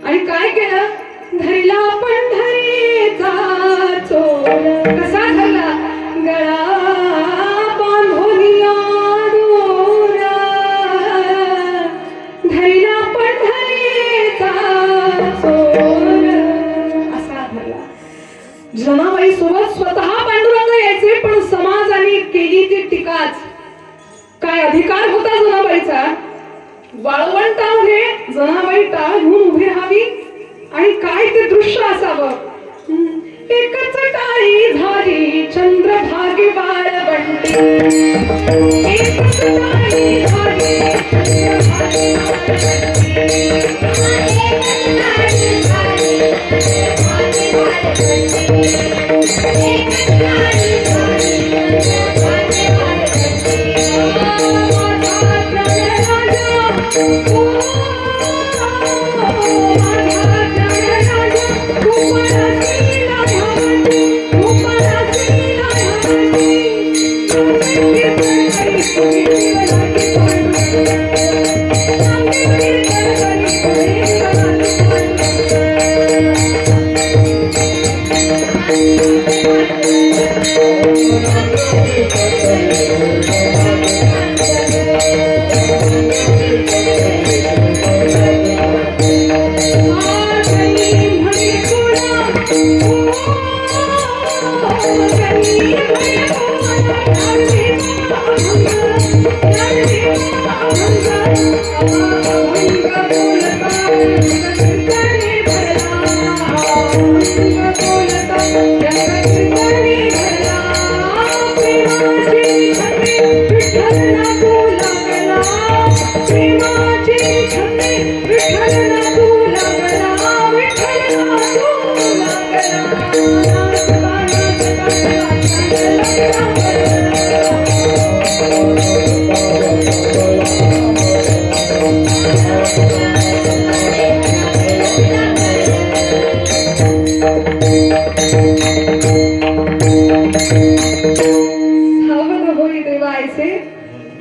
S1: आणि काय केलं? धरला पंढरीचा चोर. कसा धरला? गळा बांधून आडून. धरला पंढरीचा चोर. असा धरला. जनाबाई सोबत स्वतः पांडुरंग यायचे, पण समाजाने केली ती टीकाच. काय अधिकार होता जनाबाईचा? वाळवंटामध्ये जनाबाई टाळ घेऊन उभी राहावी आणि काय ते दृश्य असावं. एकच टाळी झाली चंद्रभागे वाळवंटी, एकच टाळी झाली चंद्रभागे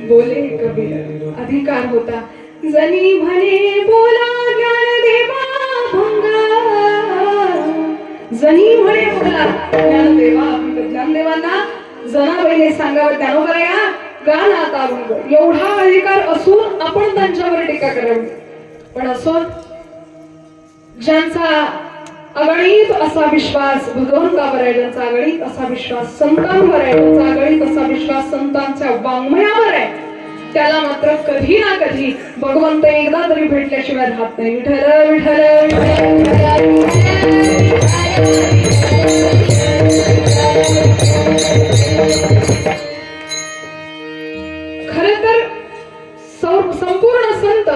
S1: बोले कबीर. अधिकार होता. जनी म्हणे बोला ज्ञानदेवा भंगा, जनी म्हणे बोला ज्ञानदेवा. ज्ञानदेवांना जनाबाईने सांगावं त्यानंतर या गाणं आता भंग. एवढा अधिकार असून आपण त्यांच्यावर टीका करावी. पण असो, ज्यांचा अगणित असा विश्वास भगवंतावर आहे, ज्यांचा अगणित असा विश्वास संतांवर आहे, ज्यांचा अगणित असा विश्वास संतांच्या वाङ्मयावर आहे, त्याला मात्र कधी ना कधी भगवंत एकदा तरी भेटल्याशिवाय राहत नाही. विठ्ठल विठ्ठल खर तर संपूर्ण संत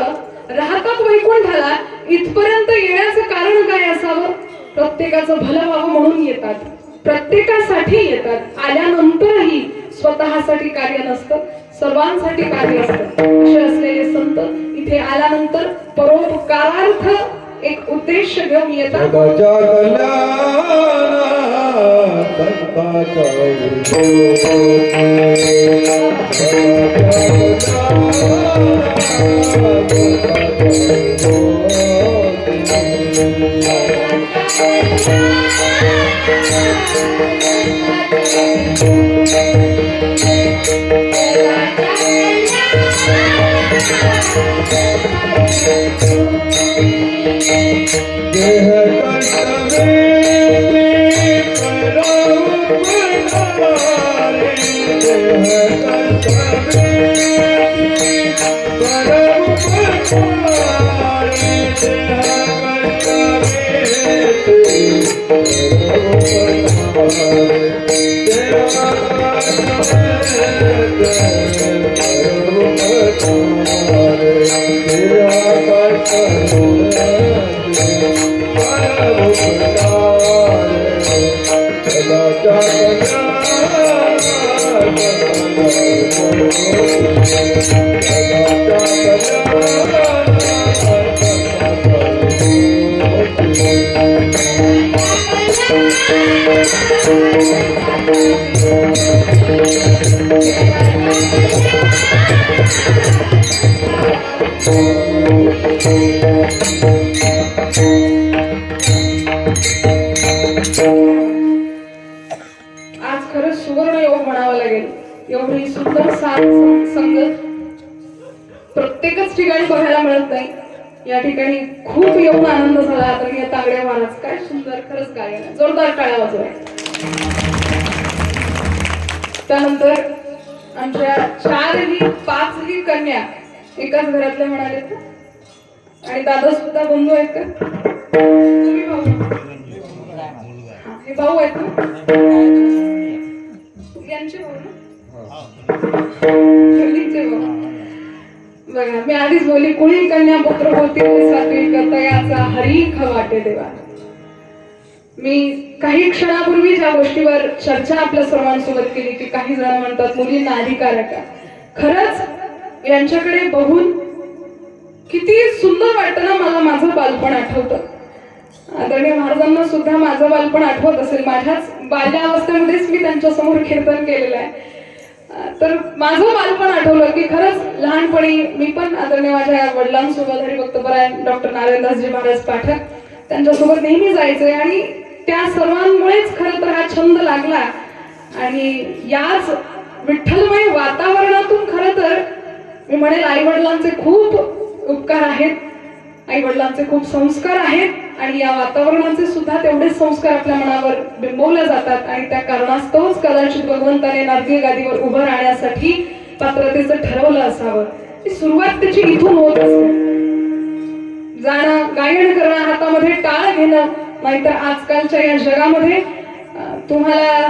S1: राहतात वैकुंठाला. इथपर्यंत येण्याचं कारण काय असावं? प्रत्येकाचं भलं व्हावं म्हणून येतात, प्रत्येकासाठी येतात. आल्यानंतरही स्वतःसाठी कार्य नसतं, सर्वांसाठी कार्य असतं. असे असलेले संत इथे आल्यानंतर परोपकारार्थ एक उद्देश घेऊन येतात. आज खरंच सुवर्ण योग म्हणावा लागेल. एवढी सुंदर साथ संगत प्रत्येकच ठिकाणी बघायला मिळत नाही. या ठिकाणी खूप येऊन आनंद झाला. तर या तागड्या महाराज काय सुंदर खरंच गायन, जोरदार टाळ्या वाजवा. त्यानंतर आमच्या 4ही कन्या एकाच घरातल्या म्हणाले आणि दादा सुद्धा बंधू आहेत का? तुम्ही भाऊ? हे भाऊ आहेत ना? यांचे भाऊ ना? भाऊ. बघा मी आधीच बोलली, कुणी कन्या पुत्र होती सात्विक तयाचा हरी वाटे देवा. मी काही क्षणापूर्वी ज्या गोष्टीवर चर्चा आपल्या सर्वांसोबत केली की काही जण म्हणतात मुलींना अधिकार आहे का, खरंच यांच्याकडे बघून किती सुंदर वाटतं ना. मला माझं बालपण आठवतं. आदरणीय महाराजांना सुद्धा माझं बालपण आठवत असेल. माझ्याच बाल्यावस्थेमध्येच मी त्यांच्या समोर कीर्तन केलेलं आहे. तर माझं बालपण आठवलं की खरंच लहानपणी मी पण आदरणीय माझ्या वडिलांसोबत हरिभक्तपरायण डॉक्टर नारायणदासजी महाराज पाठक त्यांच्यासोबत नेहमी जायचे आणि त्या सर्वांमुळेच खरं तर हा छंद लागला. आणि याच विठ्ठलमय वातावरणातून खरं तर मी म्हणेल आई वडिलांचे खूप उपकार आहेत, आई वडिलांचे खूप संस्कार आहेत आणि या वातावरणाचे सुद्धा तेवढेच संस्कार आपल्या मनावर बिंबवले जातात आणि त्या कारणास्तवच कदाचित भगवंताने नारदी गादीवर उभं राहण्यासाठी पात्रतेचं ठरवलं असावं. सुरुवात त्याची इथून होत असते. जाणं, गायन करणं, हातामध्ये टाळ घेणं, नाहीतर आजकालच्या या जगामध्ये तुम्हाला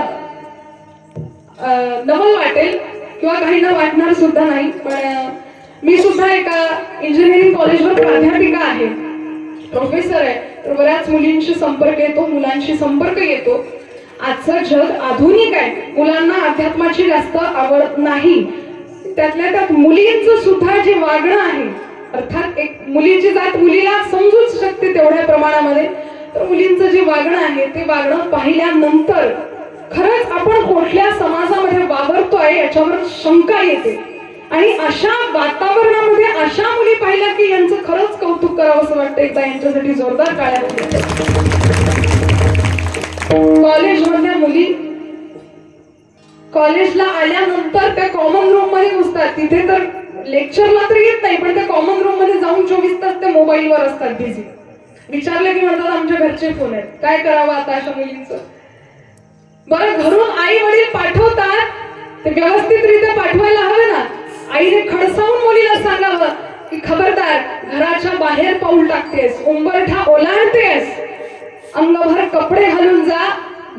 S1: नवल वाटेल किंवा काही न वाटणार सुद्धा नाही. पण मी सुद्धा एका इंजिनिअरिंग कॉलेजवर प्राध्यापिका आहे, प्रोफेसर आहे. तर बऱ्याच मुलींशी संपर्क येतो, मुलांशी संपर्क येतो. आजचं जग आधुनिक आहे, मुलांना अध्यात्माची जास्त आवड नाही. त्यातल्या त्यात मुलींचं सुद्धा जे वागणं आहे, अर्थात एक मुलीची जात मुलीला समजूच शकते तेवढ्या प्रमाणामध्ये, तर मुलींचं जे वागणं आहे ते वागणं पाहिल्यानंतर खरंच आपण कुठल्या समाजामध्ये वावरतोय याच्यावर शंका येते. आणि अशा वातावरणामध्ये अशा मुली पाहिल्या की यांचं खरंच कौतुक करावं असं वाटतं. एकदा यांच्यासाठी जोरदार टाळ्या होत्या. कॉलेजमधल्या मुली कॉलेजला आल्यानंतर त्या कॉमन रूम मध्ये घुसतात. तिथे तर लेक्चरला तर येत नाही, पण त्या कॉमन रूम मध्ये जाऊन 24 तास त्या मोबाईलवर असतात बिझी. विचारले की म्हणतात आमच्या घरचे फोन आहेत. काय करावं आता अशा मुलींचं? बरं, घरून आई वडील पाठवतात ते व्यवस्थितरित्या पाठवायला हवं ना. आईने खडसावून मुलीला सांगावं की खबरदार, घराच्या बाहेर पाऊल टाकतेस, उंबरठा ओलांडतेस, अंगभर कपडे घालून जा,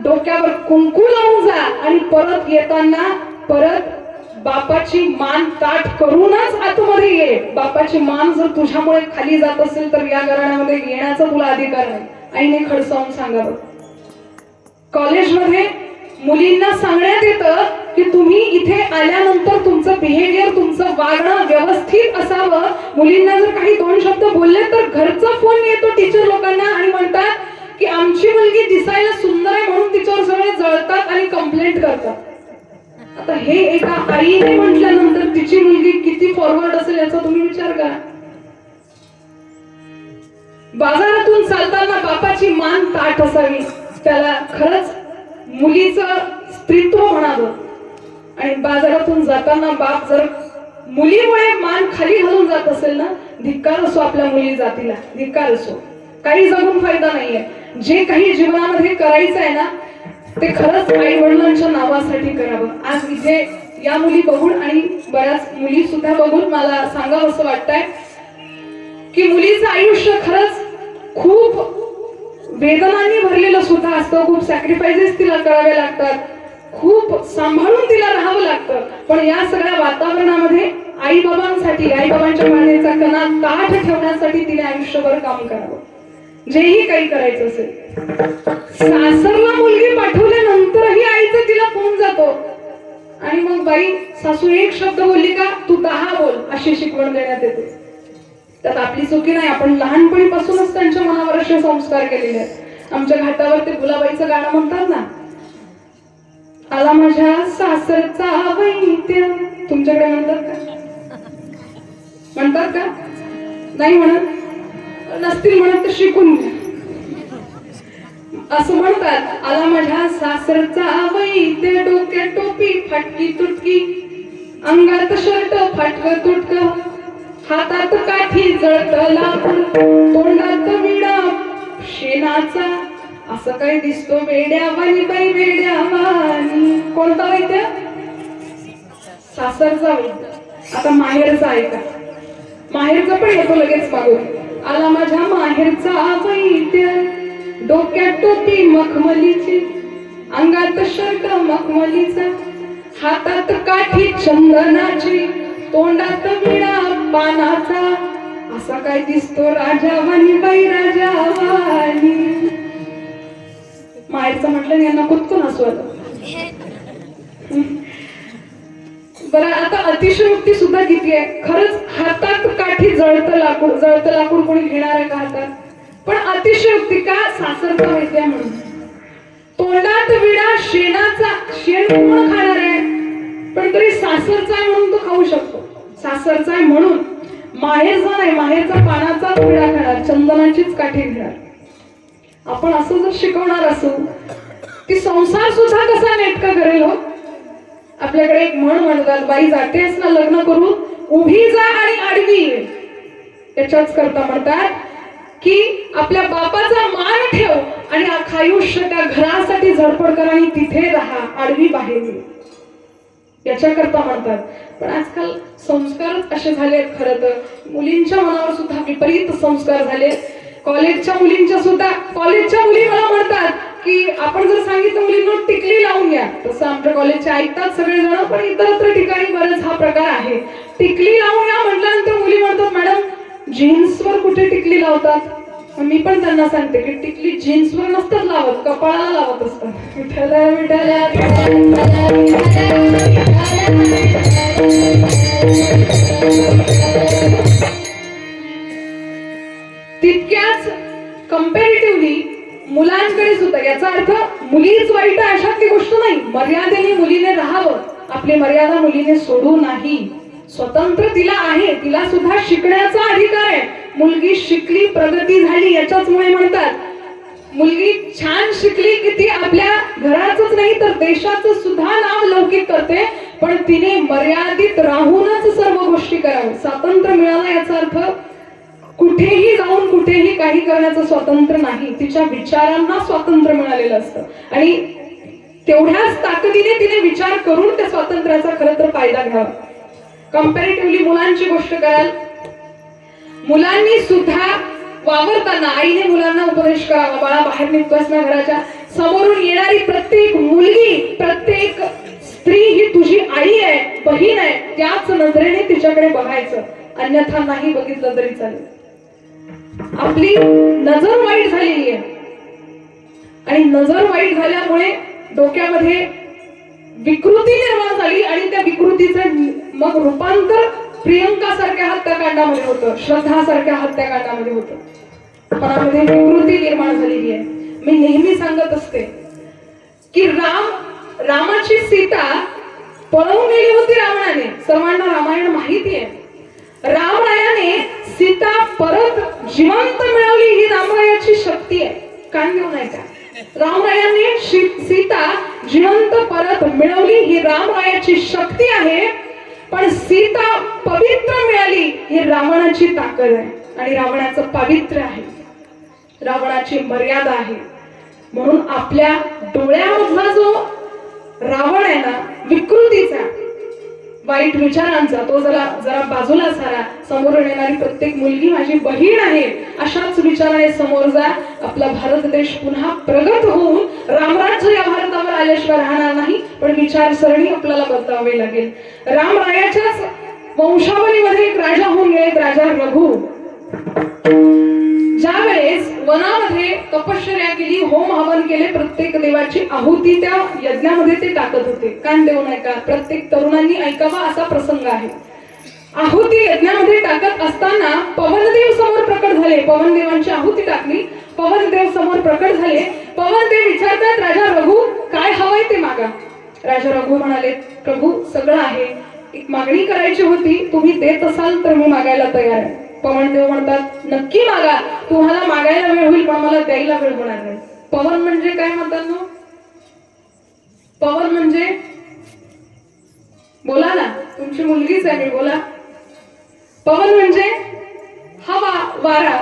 S1: डोक्यावर कुंकू लावून जा आणि परत येताना परत बापाची मान ताठ करूनच आतमध्ये ये. बापाची मान जर तुझ्यामुळे खाली जात असेल तर या घराण्यामध्ये येण्याचा तुला अधिकार नाही. आईने खडसावून सांगावं. कॉलेजमध्ये मुलींना सांगण्यात येतं की तुम्ही इथे आल्यानंतर तुमचं बिहेवियर, तुमचं वागणं व्यवस्थित असावं. मुलींना जर काही दोन शब्द बोलले तर घरचा फोन येतो टीचर लोकांना आणि म्हणतात की आमची मुलगी दिसायला सुंदर आहे म्हणून तिच्यावर सगळे जळतात आणि कंप्लेंट करतात. आता हे एका आईने म्हटल्यानंतर तिची मुलगी किती फॉरवर्ड असेल याचा तुम्ही विचार करा. बाजारातून चालताना बापाची मान ताठ असावी. त्याला खरंच मुलीचं स्त्रीत्व म्हणावं. आणि बाजारातून जाताना बाप जर मुलीमुळे मान खाली घालून जात असेल ना, धिक्कार असो आपल्या मुली जातीला, धिक्कार असो. काही जगून फायदा नाहीये. जे काही जीवनामध्ये करायचं आहे ना ते खरंच आई वडिलांच्या नावासाठी करावं. आज इथे या मुली बघून आणि बऱ्याच मुली सुद्धा बघून मला सांगावं असं वाटतंय की मुलीचं आयुष्य खरंच खूप वेदनांनी भरलेलं सुद्धा असतं. खूप सॅक्रिफायसेस तिला करावे लागतात, खूप सांभाळून तिला राहावं लागतं. पण या सगळ्या वातावरणामध्ये आई बाबांसाठी, आई बाबांच्या मानेचा कणा ताठ ठेवण्यासाठी तिने आयुष्यभर काम करावं, जेही काही करायचं असेल. सासरला मुलगी पाठवल्यानंतरही आईचा तिला फोन जातो आणि मग बाई सासू एक शब्द बोलली का तू 10 बोल अशी शिकवण देण्यात येते. त्यात आपली चुकी नाही. आपण लहानपणीपासूनच त्यांच्या मनावर असे संस्कार केलेले आहेत. आमच्या घाटावर ते गुलाबाईचं गाणं म्हणतात ना, आला माझ्या सासरचा वैद्य. तुमच्याकडे म्हणतात का? म्हणतात का? नाही म्हणत. नसतील म्हणत तर शिकून घ्या. असं म्हणतात, आला माझ्या सासरचा वैद्य, डोक्यात टोपी फाटकी तुटकी, अंगात शर्ट फाटक तुटक, हातात काठी जळत लाकूड, तोंडात विडा शेणाचा, असं काय दिसतो वेड्यावानी बाई वेड्यावानी. कोणता वैद्य? सासरचा वैद्य. आता माहेरचा ऐका. माहेरचा पण येतो लगेच मागून. आला माझ्या माहेरचा वैद्य, डोक्यात टोपी मखमलीची, अंगात शर्ट मखमलीचा, हातात काठी चंदनाची, तोंडात विडा पानाचा. असा काय दिसतो राजावानी बाई राजावानी. माहेरचं म्हटलं यांना कुतकून हसू आलं. बरं आता अतिशयोक्ती सुद्धा किती आहे. खरंच हातात काठी जळतं लाकूड कोणी घेणार आहे का हातात? पण अतिशयोक्ती का? सासरचा वैद्य म्हणून. तोंडात विडा शेणाचा, शेण कोण खाणार आहे? पण तरी सासरचा आहे म्हणून तो खाऊ शकतो. सासरचा आहे म्हणून. माहेरचा नाही, माहेरचा पानाचा विडा खाणार, चंदनाचीच काठी घेणार. आपण असं जर शिकवणार असू की संसार सुद्धा कसा नेटका करेल हो. आपल्याकडे एक म्हण म्हणतात, बाई जातेस ना लग्न करून, उभी जा आणि आडवी ये. याच्याच करता म्हणतात की आपल्या बापाचा मान ठेव आणि आयुष्य त्या घरासाठी झडपड कर आणि तिथे राहा, आडवी बाहेर ये. याच्या करता म्हणतात. पण आजकाल संस्कारच असे झालेत. खरं तर मुलींच्या मनावर सुद्धा विपरीत संस्कार झाले. कॉलेजच्या मुली मला म्हणतात की आपण जर सांगितलं मुलींना टिकली लावून या, तसं आमच्या कॉलेजचे ऐकतात सगळेजण, पण इतरत्र ठिकाणी बरेच हा प्रकार आहे. टिकली लावून या म्हटल्यानंतर मुली म्हणतात मॅडम जीन्सवर कुठे टिकली लावतात? मी पण त्यांना सांगते की टिकली जीन्सवर नसतात लावत, कपाळाला लावत असतात. विठ्ठला विठ्ठला तितक्याच कंपॅरेटिव्हली मुलांकडे सुद्धा. याचा अर्थ मुलीच वाईट आहे अशातली गोष्ट नाही. मर्यादेने मुलीने राहावं. आपली मर्यादा मुलीने सोडू नाही. स्वतंत्र तिला आहे, तिला सुद्धा शिकण्याचा अधिकार आहे. मुलगी शिकली, प्रगती झाली, याच्याचमुळे म्हणतात मुलगी छान शिकली की ती आपल्या घराचंच नाही तर देशाचं सुद्धा नाव लौकिक करते. पण तिने मर्यादित राहूनच सर्व गोष्टी कराव्या. स्वातंत्र्य मिळालं याचा अर्थ कुठेही जाऊन कुठेही काही करण्याचं स्वातंत्र्य नाही. तिच्या विचारांना स्वातंत्र्य मिळालेलं असतं आणि तेवढ्याच ताकदीने तिने विचार करून त्या स्वातंत्र्याचा खरं तर फायदा घ्यावा. कंपॅरेटिव्हली मुलांची गोष्ट कराल, मुलांनी सुद्धा वावरताना आईने मुलांना उपदेश करावा. बाळा बाहेर निघतोस ना घराच्या, समोरून येणारी प्रत्येक मुलगी, प्रत्येक स्त्री ही तुझी आई आहे, बहीण आहे. त्याच नजरेने तिच्याकडे बघायचं, अन्यथा नाही बघितलं तरी चालेल. आपली नजर वाईट झालेली आहे आणि नजर वाईट झाल्यामुळे डोक्यामध्ये विकृती निर्माण झाली आणि त्या विकृतीचं मग रूपांतर प्रियंका सारख्या हत्याकांडामध्ये होतं, श्रद्धा सारख्या हत्याकांडामध्ये होतं. मनामध्ये विकृती निर्माण झालेली आहे. मी नेहमी सांगत असते की रामाची सीता पळवून गेली होती रावणाने. सर्वांना रामायण माहिती आहे. रामरायाने सीता परत जिवंत मिळवली ही रामरायाची शक्ती आहे. कान घेऊन ऐका. रामरायाने सीता जिवंत परत मिळवली ही रामरायाची शक्ती आहे. पण सीता पवित्र मिळाली ही रावणाची ताकद आहे आणि रावणाचं पावित्र्य आहे, रावणाची मर्यादा आहे. म्हणून आपल्या डोळ्यामधला जो रावण आहे ना, विकृतीचा, वाईट विचारांचा, तो जरा बाजूला सारा. समोरून येणारी प्रत्येक मुलगी माझी बहीण आहे अशाच विचाराने समोर जा. आपला भारत देश पुन्हा प्रगत होऊन रामराज्य या भारतावर आल्याशिवाय राहणार नाही. पण विचारसरणी आपल्याला बदलावी लागेल. रामरायाच्याच वंशावलीमध्ये एक राजा होऊन गेले, राजा रघु. ज्या वेळेस वनामध्ये तपश्चर्या केली, होम हवन केले, प्रत्येक देवाची आहुती त्या यज्ञामध्ये ते टाकत होते. कान देऊन ऐका, प्रत्येक तरुणांनी ऐकावा असा प्रसंग आहे. आहुती यज्ञामध्ये टाकत असताना पवनदेव समोर प्रकट झाले. पवनदेवांची आहुती टाकली, पवनदेव समोर प्रकट झाले. पवनदेव विचारतात राजा रघु काय हवंय ते मागा. राजा रघु म्हणाले प्रभू सगळं आहे, एक मागणी करायची होती, तुम्ही देत असाल तर मी मागायला तयार आहे. पवनदेव म्हणतात नक्की मागा, तुम्हाला मागायला वेळ होईल पण मला द्यायला वेळ होणार नाही. पवन म्हणजे काय म्हणतात ना? पवन म्हणजे बोला ना, तुमची मुलगीच आहे मी, बोला. पवन म्हणजे हवा, वारा.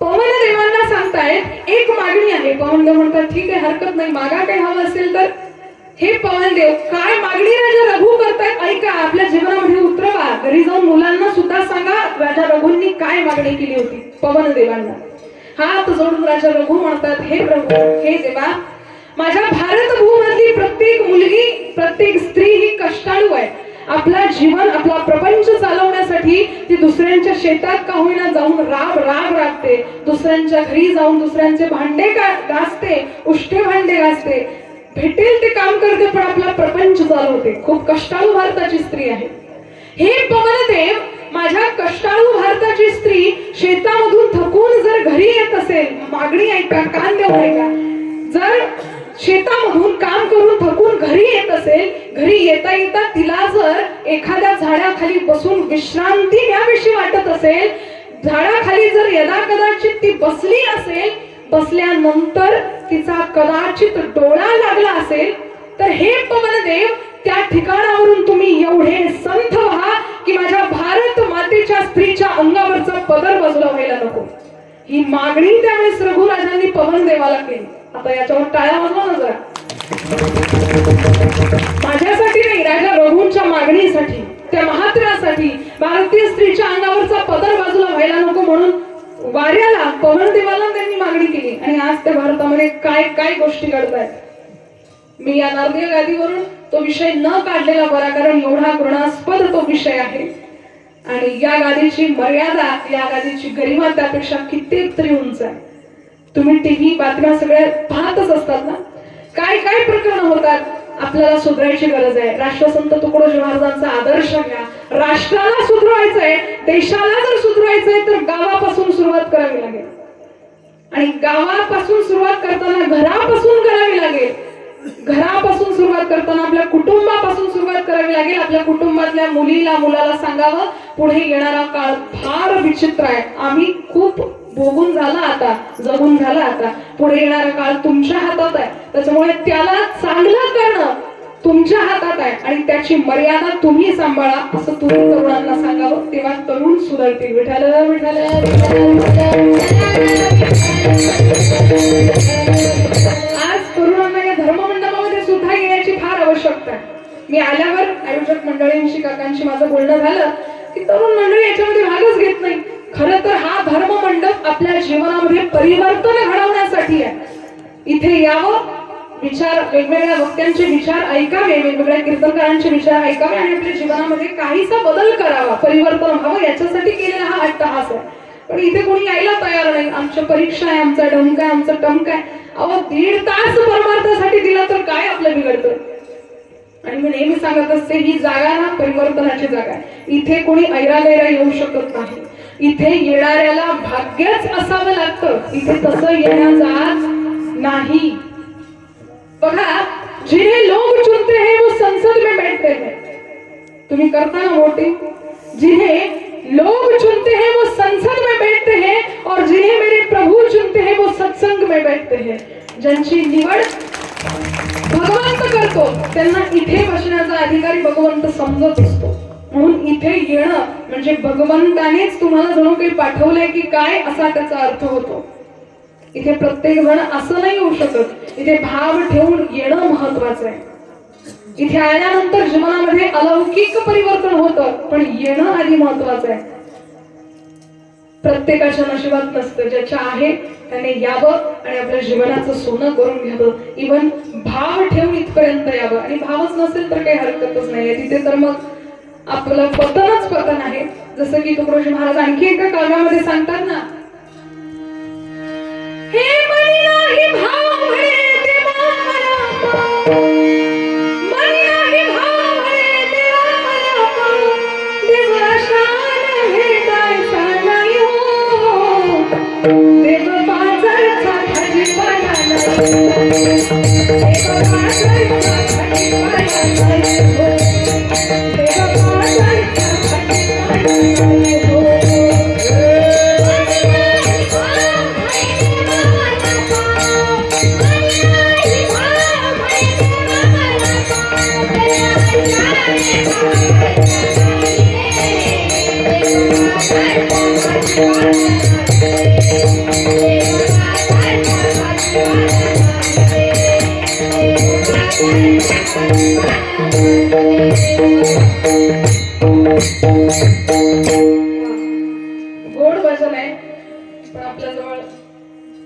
S1: पवनदेवांना सांगतायत एक मागणी आहे. पवनदेव म्हणतात ठीक आहे, हरकत नाही, मागा काही हवं असेल तर. हे पवनदेव, काय मागणी राजा रघु करतायत ऐका, आपल्या जीवनामध्ये उतरवा. घरी जाऊन मुलांना सुद्धा सांगा राजा रघुंनी काय मागणी केली होती पवनदेवांना. हात जोडून राजा रघु म्हणतात, हे प्रभू, हे देवा, माझ्या भारत भूमधली प्रत्येक मुलगी, प्रत्येक स्त्री ही कष्टाळू आहे. आपला जीवन, आपला प्रपंच चालवण्यासाठी ती दुसऱ्यांच्या शेतात का होईना जाऊन राबते, दुसऱ्यांच्या घरी जाऊन दुसऱ्यांचे भांडे घासते, उष्टे भांडे घासते, भेटेल ते काम करते, पण आपला प्रपंच चालवते. खूप कष्टाळू भारताची स्त्री आहे. हे पवनदेव, माझ्या कष्टाळू भारताची स्त्री शेतामधून थकून जर घरी येत असेल, मागणी ऐका, कान देऊन ऐका, जर शेतामधून काम करून थकून घरी येत असेल, घरी येता येता तिला जर एखाद्या झाडाखाली बसून विश्रांती घ्यावीशी वाटत असेल, झाडाखाली जर यदा कदाचित ती बसली असेल, बसल्यानंतर तिचा कदाचित डोळा लागला असेल, तर हे पवनदेव, त्या ठिकाणावरून तुम्ही एवढे संथ व्हा की माझ्या भारत मातेच्या स्त्रीच्या अंगावरचा पदर बाजूला व्हायला नको. ही मागणी त्यावेळेस रघुराजांनी पवनदेवाला केली. आता याच्यावर टाळ्या वाजवा ना जरा. माझ्यासाठी नाही, राजा रघुंच्या मागणीसाठी, त्या महात्म्यासाठी, भारतीय स्त्रीच्या अंगावरचा पदर बाजूला व्हायला नको म्हणून वाऱ्याला, पवनदेवाला त्यांनी मागणी केली. आणि आज त्या भारतामध्ये काय काय गोष्टी घडतायत. मी या नारदीय गादीवरून तो विषय न काढलेला बरा, कारण एवढा घृणास्पद तो विषय आहे. आणि या गादीची मर्यादा, या गादीची गरिमा त्यापेक्षा कित्येक तरी उंच आहे. तुम्ही टीव्ही बातम्या सगळ्या पाहतच असतात ना, काय काय प्रकरण होतात. आपल्याला सुधारायची गरज आहे. राष्ट्रसंत तुकडोजी महाराजांचा आदर्श घ्या. राष्ट्राला सुधरवायचंय, देशाला जर सुधरवायचंय तर गावापासून सुरुवात करावी लागेल. आणि गावापासून सुरुवात करताना घरापासून करावी लागेल. घरापासून सुरुवात करताना आपल्या कुटुंबापासून सुरुवात करावी लागेल. आपल्या कुटुंबातल्या मुलाला सांगावं, पुढे येणारा काळ फार विचित्र आहे. आम्ही खूप भोगून झाला आता, जगून झाला आता, पुढे येणारा काळ तुमच्या हातात आहे. त्याच्यामुळे त्याला चांगलं करणं तुमच्या हातात आहे आणि त्याची मर्यादा तुम्ही सांभाळा, असं तुम्ही तरुणांना सांगावं. तेव्हा तरुण सुधारतील. विठाल विठाल. आज तरुणांना या धर्ममंडपामध्ये सुद्धा येण्याची फार आवश्यकता आहे. मी आल्यावर आयोजक मंडळींशी, काकांशी माझं बोलणं झालं की तरुण मंडळी याच्यामध्ये भागच घेत नाही. खरं तर हा धर्म मंडप आपल्या जीवनामध्ये परिवर्तन घडवण्यासाठी आहे. इथे यावं, विचार, वेगवेगळ्या वक्त्यांचे विचार ऐकावे, वेगवेगळ्या कीर्तनकारांचे विचार ऐकावे आणि आपल्या जीवनामध्ये काहीसा बदल करावा, परिवर्तन व्हावं, याच्यासाठी केलेला हा अट्टहास आहे. पण इथे कोणी यायला तयार नाही. आमच्या परीक्षा आहे, आमचा डंक आहे, आमचं टमक आहे. अहो, 1.5 तास परमार्थासाठी दिला तर काय आपलं बिघडतं. आणि मी नेहमी सांगत असते, ही जागा ना परिवर्तनाची जागा आहे. इथे कोणी ऐरागैरा येऊ शकत नाही. इथे येणाऱ्याला भाग्यच असावं लागतं. इथे तसं येण्याचा नाही. बघा, जिन्हें लोग चुनते हैं वो संसद में बैठते हैं. तुम्ही करता ना वोटिंग, जिन्हें लोग चुनते हैं वो संसद में बैठते हैं और जिन्हें मेरे प्रभु चुनते हैं वो सत्संग में बैठते हैं. ज्यांची निवड भगवंत करतो त्यांना इथे बसण्याचा अधिकारी भगवंत समजत असतो. म्हणून इथे येणं म्हणजे भगवंतानेच तुम्हाला जणू काही पाठवलंय की काय, असा त्याचा अर्थ होतो. इथे प्रत्येक जण असं नाही होऊ शकत. इथे भाव ठेवून येणं महत्वाचं आहे. इथे आल्यानंतर जीवनामध्ये अलौकिक परिवर्तन होतं, पण येणं आधी महत्वाचं आहे. प्रत्येकाच्या नशिबात नसतं. ज्याच्या आहे त्याने यावं आणि आपल्या जीवनाचं सोनं करून घ्यावं. इव्हन भाव ठेवून इथपर्यंत यावं. आणि भावच नसेल तर काही हरकतच नाहीये. तिथे तर मग आपलं पतनच पतन आहे. जसं की तुकडोजी महाराज आणखी एका काव्यामध्ये सांगतात ना, हे मनी नाही भाव म्हणे देवा मला, मनी नाही भाव म्हणे देवा मला, देवा शान भेटायचा नाही हो, देव बाजारचा भाजीपाला नाही, देव बाजारचा भाजीपाला नाही हो, देव बाजारचा भाजीपाला नाही हो. Thank you. गोड भजन आहे पण आपल्याजवळ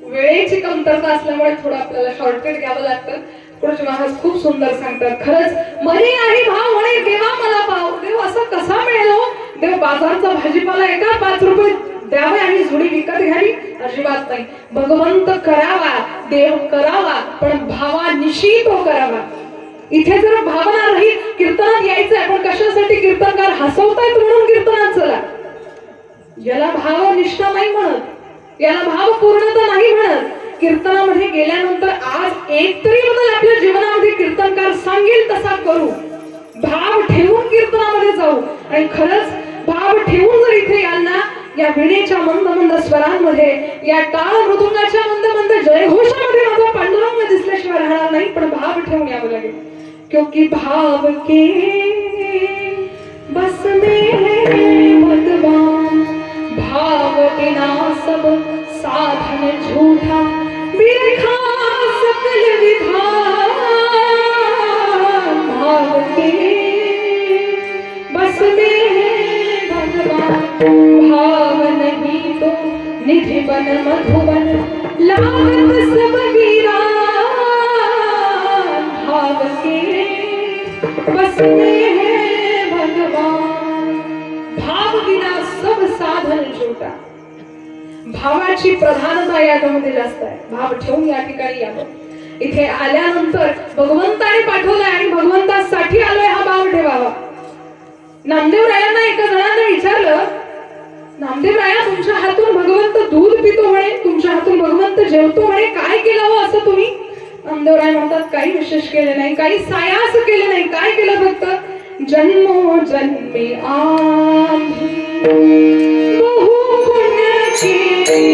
S1: वेळेची कमतरता असल्यामुळे थोडं आपल्याला शॉर्टकट घ्यावं लागतं. पुढचे महाराज खूप सुंदर सांगतात. खरंच मनी नाही भाव म्हणे देवा मला पाव. देव असं कसा मिळेल हो? देव बाजारचा भाजीपाला एका 5 रुपये द्यावे आणि जुडी विकत घ्यावी अजिबात नाही. भगवंत करावा, देव करावा, पण भावानिशी तो करावा. इथे जर भावना रहित कीर्तनात यायचं आपण कशासाठी? कीर्तनकार हसवतायत म्हणून कीर्तनात चला. याला भावनिष्ठा नाही म्हणत, याला भाव पूर्णता नाही म्हणत. कीर्तनामध्ये गेल्यानंतर आज एक तरी बदल आपल्या जीवनामध्ये कीर्तनकार सांगेल तसा करू. भाव ठेवून कीर्तनामध्ये जाऊ. आणि खरंच भाव ठेवून जर इथे याल ना, या विणेच्या मंद मंद स्वरांमध्ये, या टाळ मृदुंगाच्या मंद मंद जयघोषामध्ये माझा पांडुरंग दिसल्याशिवाय राहणार नाही. पण भाव ठेवून यावं लागेल. क्योंकि भाव के बस में है भगवान. भाव बिना सब साधन झूठा. बिरखा सकल विधान. भाव के बस में है भगवान. भाव नहीं तो निधि बन मधुबन. लागत सब वीरान. भाव के बस में है भगवान. भाव बिना सब साधन झूठा. भावाची प्रधानता यामध्ये जास्त आहे. भाव ठेवून या ठिकाणी यावं. इथे आल्यानंतर भगवंताने पाठवलंय आणि भगवंतासाठी आलोय हा भाव ठेवावा. नामदेव रायांना एका जणांना विचारलं, नामदेव राया तुमच्या हातून भगवंत दूध पितो म्हणे, तुमच्या हातून भगवंत जेवतो म्हणे, काय केलं हो असं तुम्ही? नामदेव राय म्हणतात काही विशेष केले नाही, काही सायास केले नाही. काय केलं? फक्त जन्मोजन्मी आम्ही बहु पुण्य केले.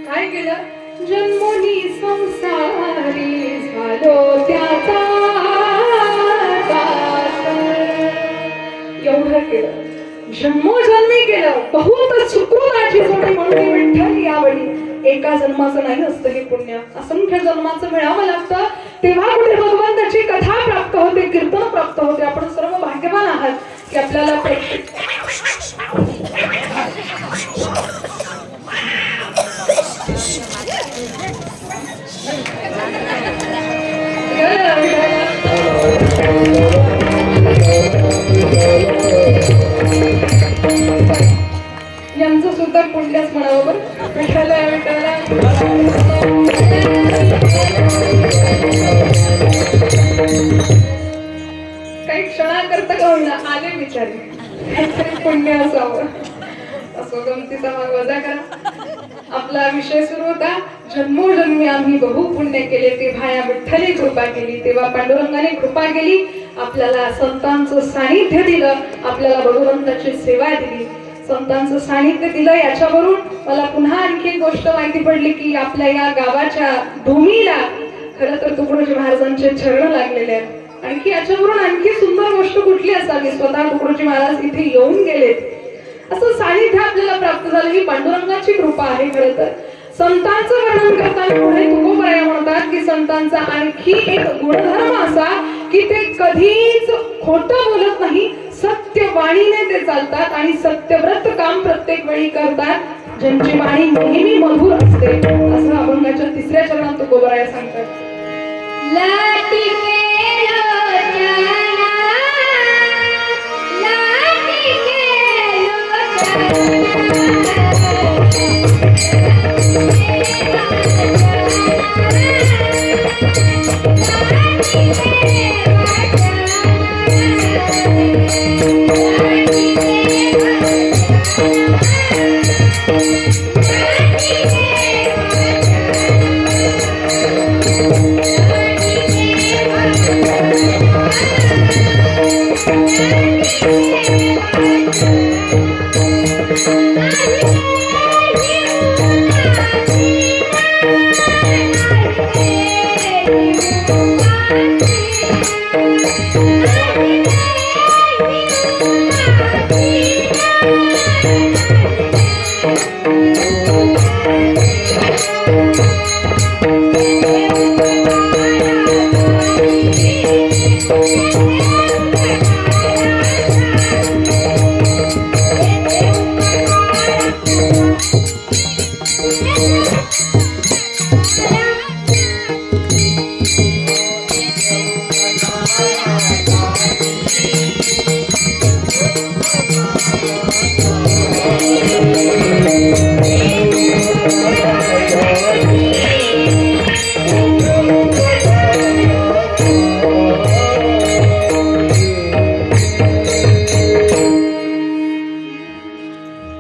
S1: काय केलं? जन्मोनी संसारी झालो त्याचा दास. एवढं केलं, जन्मोजन्मी केलं. बहुत सुकृताची जोडी म्हणून विठ्ठल यावडी. एका जन्माचं नाही असतं हे पुण्य, असंख्य जन्माचं मिळावं लागतं. तेव्हा कुठे भगवंताची कथा प्राप्त होते, कीर्तन प्राप्त होते. आपण सर्व भाग्यवान आहात की आपल्याला यांचं सुद्धा पुण्यच म्हणावं बरं. विठ्ठला विठ्ठला काही क्षणाकरता का होईना आले विचारले पुण्य असावं. असो, गमतीचा भाग वजा करा. आपला विषय सुरू होता, जन्मोजन्मी आम्ही बहु पुण्य केले. तेव्हा या विठ्ठली कृपा केली, तेव्हा पांडुरंगाने कृपा केली. आपल्याला संतांचं सानिध्य दिलं, आपल्याला भगवंताची सेवा दिली. संतांचं सानिध्य दिलं. याच्यावरून मला पुन्हा आणखी एक गोष्ट माहिती पडली की आपल्या या गावाच्या भूमीला खरं तर तुकडोजी महाराजांचे चरण लागलेले आहेत. आणखी याच्यावरून आणखी सुंदर गोष्ट कुठली असावी, स्वतः तुकडोजी महाराज इथे येऊन गेलेत असं सानिध्य आपल्याला प्राप्त झालं. ही पांडुरंगाची कृपा आहे. खरं तर संतांचं वर्णन करताना पुढे तुकोबराय म्हणतात की संतांचा आणखी एक गुणधर्म असा की ते कधीच खोटं बोलत नाही, सत्यवाणीने ते चालतात आणि सत्यव्रत काम प्रत्येक वेळी करतात, ज्यांची वाणी नेहमी मधुर असते असं अभंगाच्या 3ऱ्या चरणात तुकोबराय सांगतात.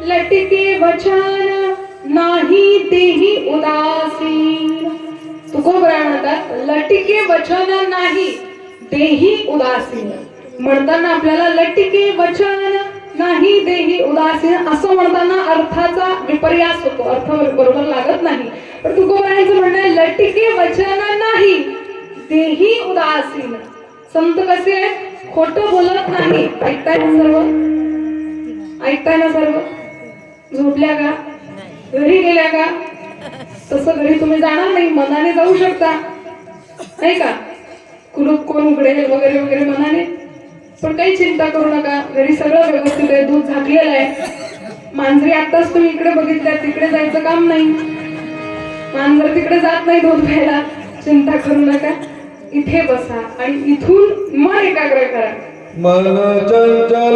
S1: लटिके वचन नाही तेही उदासीन. तुकोबराय म्हणतात लटिके वचन नाही तेही उदासीन. म्हणताना आपल्याला लटिके वचन नाही देही उदासीन असं म्हणताना अर्थाचा विपर्यास होतो, अर्थ बरोबर लागत नाही. पण तुकोबरायांचं म्हणणं आहे लटिके वचन नाही देही उदासीन. संत कसे खोटं बोलत नाही. ऐकताय ना सर्व? ऐकताय ना सर्व? झोपल्या का? घरी गेल्या का? तसं घरी तुम्ही जाणार नाही, मनाने जाऊ शकता नाही का? कुलूप कोण उघडेल वगैरे वगैरे मनाने. पण काही चिंता करू नका, घरी सगळं व्यवस्थित आहे, दूध झाकलेलं आहे. मांजरी आताच तुम्ही इकडे बघितल्या, तिकडे जायचं काम नाही. मांजर तिकडे जात नाही दूध घ्यायला. चिंता करू नका, इथे बसा आणि इथून मन एकाग्र करा.
S2: मन चंचल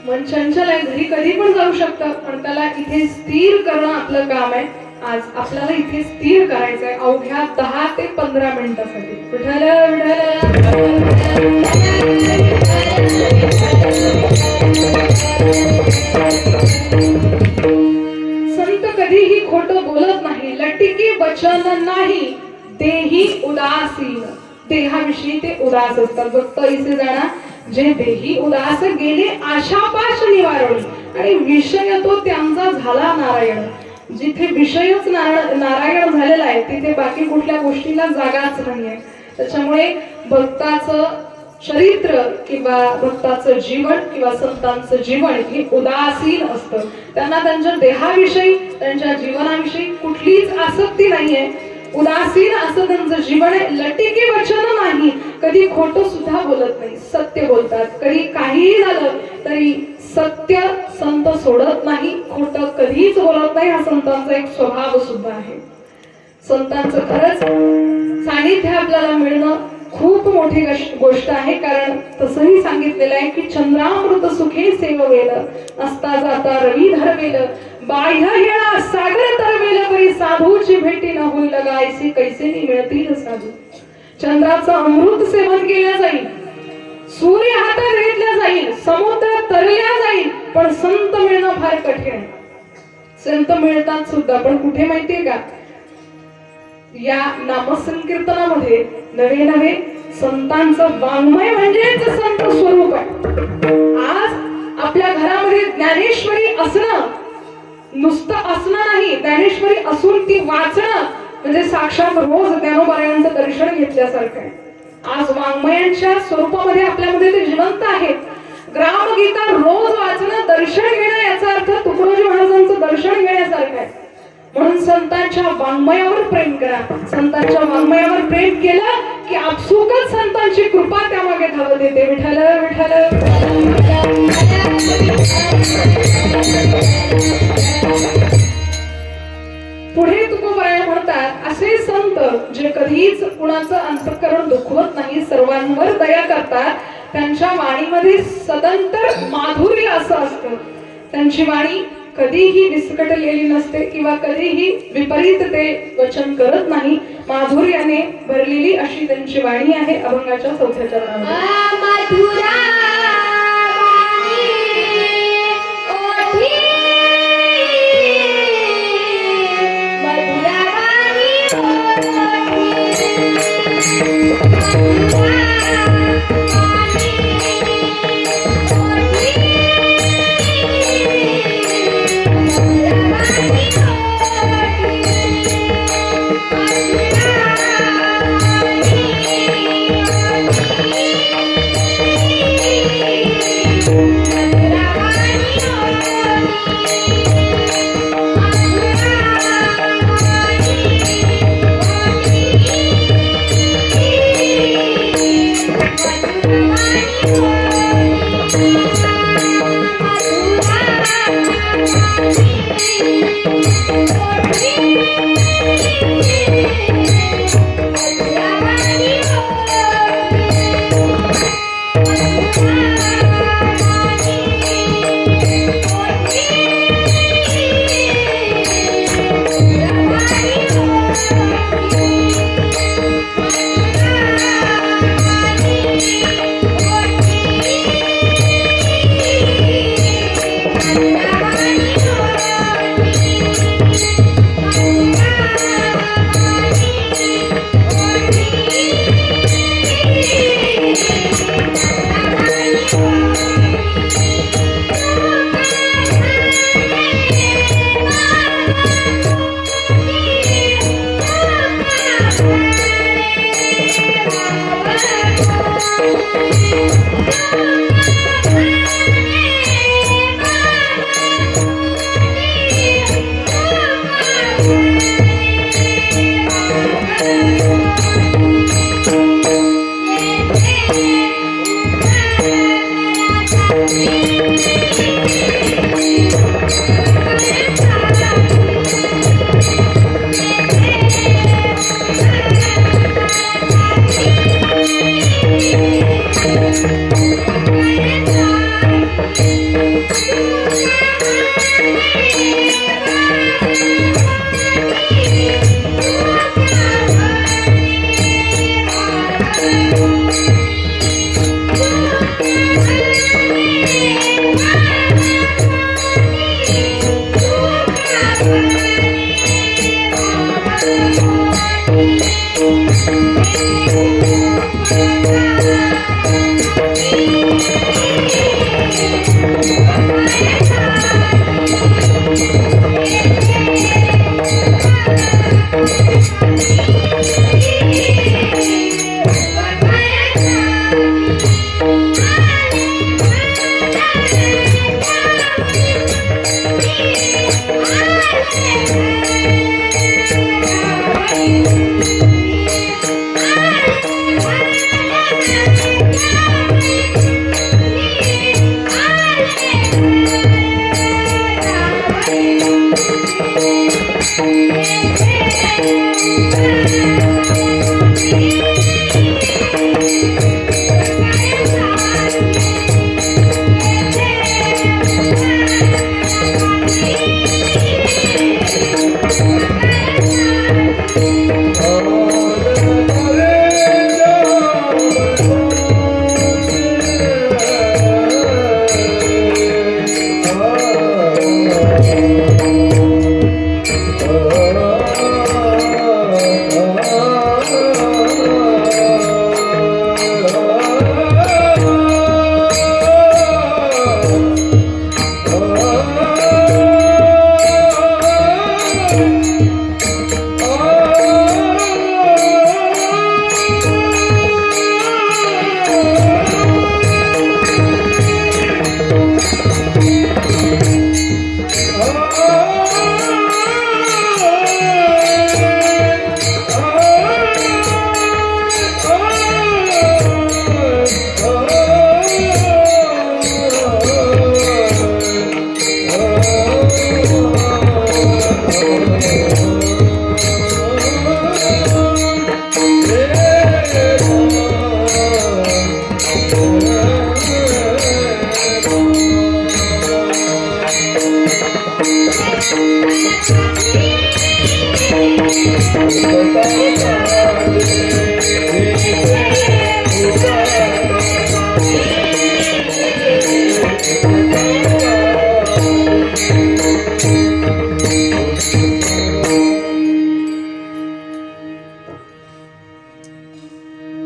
S1: मन चंचल आहे, घरी कधी पण जाऊ शकतं, पण त्याला इथे स्थिर करणं आपलं काम आहे. आज आपल्याला इथे स्थिर करायचंय अवघ्या 10 ते 15 मिनिटासाठी. विठ्ठल संत कधीही खोटं बोलत नाही. लटिकी वचन नाही देही उदासीन. देहाविषयी ते उदास असतात. भक्त ऐसे जाणा जे देही उदास गेले आशापाश निवारणी. आणि विषय तो त्यांचा झाला नारायण. जिथे विषयच नारायण झालेला आहे तिथे बाकी कुठल्या गोष्टीला जागाच नाहीये. त्याच्यामुळे भक्ताचं चरित्र किंवा भक्ताचं जीवन किंवा संतांचं जीवन हे उदासीन असतं. त्यांना त्यांच्या देहाविषयी त्यांच्या जीवनाविषयी कुठलीच आसक्ती नाहीये. उदासीन असं त्यांचं जीवन आहे. लटिके वचन नाही. कधी खोटं सुद्धा बोलत नाही. सत्य बोलतात. कधी काहीही झालं तरी सत्य संत सोडत नाही. खोटं कधीच बोलत नाही. हा संतांचा एक स्वभाव सुद्धा आहे. संतांचं खरंच सानिध्य आपल्याला मिळणं खूप मोठी गोष्ट आहे. कारण तसंही सांगितलेलं आहे की चंद्रामृत सुखे सेववेल असता जाता रवी धरवेल बाह्य हेळा सागर तरवेल करी साधूची भेटी न होईल गायसी कैसे मिळतील साधू. चंद्राचं अमृत सेवन केलं जाईल. सूर्य हातात घेतला जाईल. समुद्र तरल्या जाईल. पण संत मिळणं फार कठीण आहे. संत मिळतात सुद्धा पण कुठे माहितीये का? या नामसंकीर्तनामध्ये नवे नवे संतांचं वाङ्मय म्हणजेच संत स्वरूप आहे. आज आपल्या घरामध्ये ज्ञानेश्वरी असणं नुसतं असणं नाही. ज्ञानेश्वरी असून ती वाचणं म्हणजे साक्षात रोज ज्ञानोबायांचं दर्शन घेतल्यासारखं आहे. आज वाङ्मयांच्या स्वरूपामध्ये आपल्यामध्ये ते जिवंत आहेत. ग्रामगीता रोज वाचणं दर्शन घेणं याचा अर्थ तुकडोजी महाराजांचं दर्शन घेण्यासारखं आहे. म्हणून संतांच्या वाङ्मयावर प्रेम करा. संतांच्या वाङ्मयावर प्रेम केलं की आपसुकच संतांची कृपा त्यामागे धावत येते. विठ्ठल विठ्ठल. पुढे तुकोबराय म्हणतात असे संत जे कधीच कुणाचं अंतःकरण दुखवत नाही. सर्वांवर दया करतात. त्यांच्या वाणीमध्ये सदंतर माधुर्य असं असतं. त्यांची वाणी कधीही विस्कटलेली नसते किंवा कधीही विपरीत ते वचन करत नाही. माधुर्याने भरलेली अशी त्यांची वाणी आहे. अभंगाच्या 4थ्या चरणामध्ये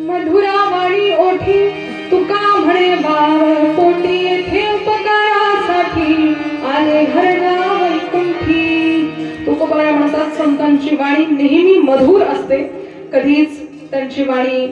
S1: मधुरा वाणी ओठी तुका म्हणे बाळ पोटी येथे उपकारासाठी आले घरगा वैकुंठी. तुकोबाराय म्हणतात संतांची वाणी नेहमी मधुर असते, कधीच त्यांची वाणी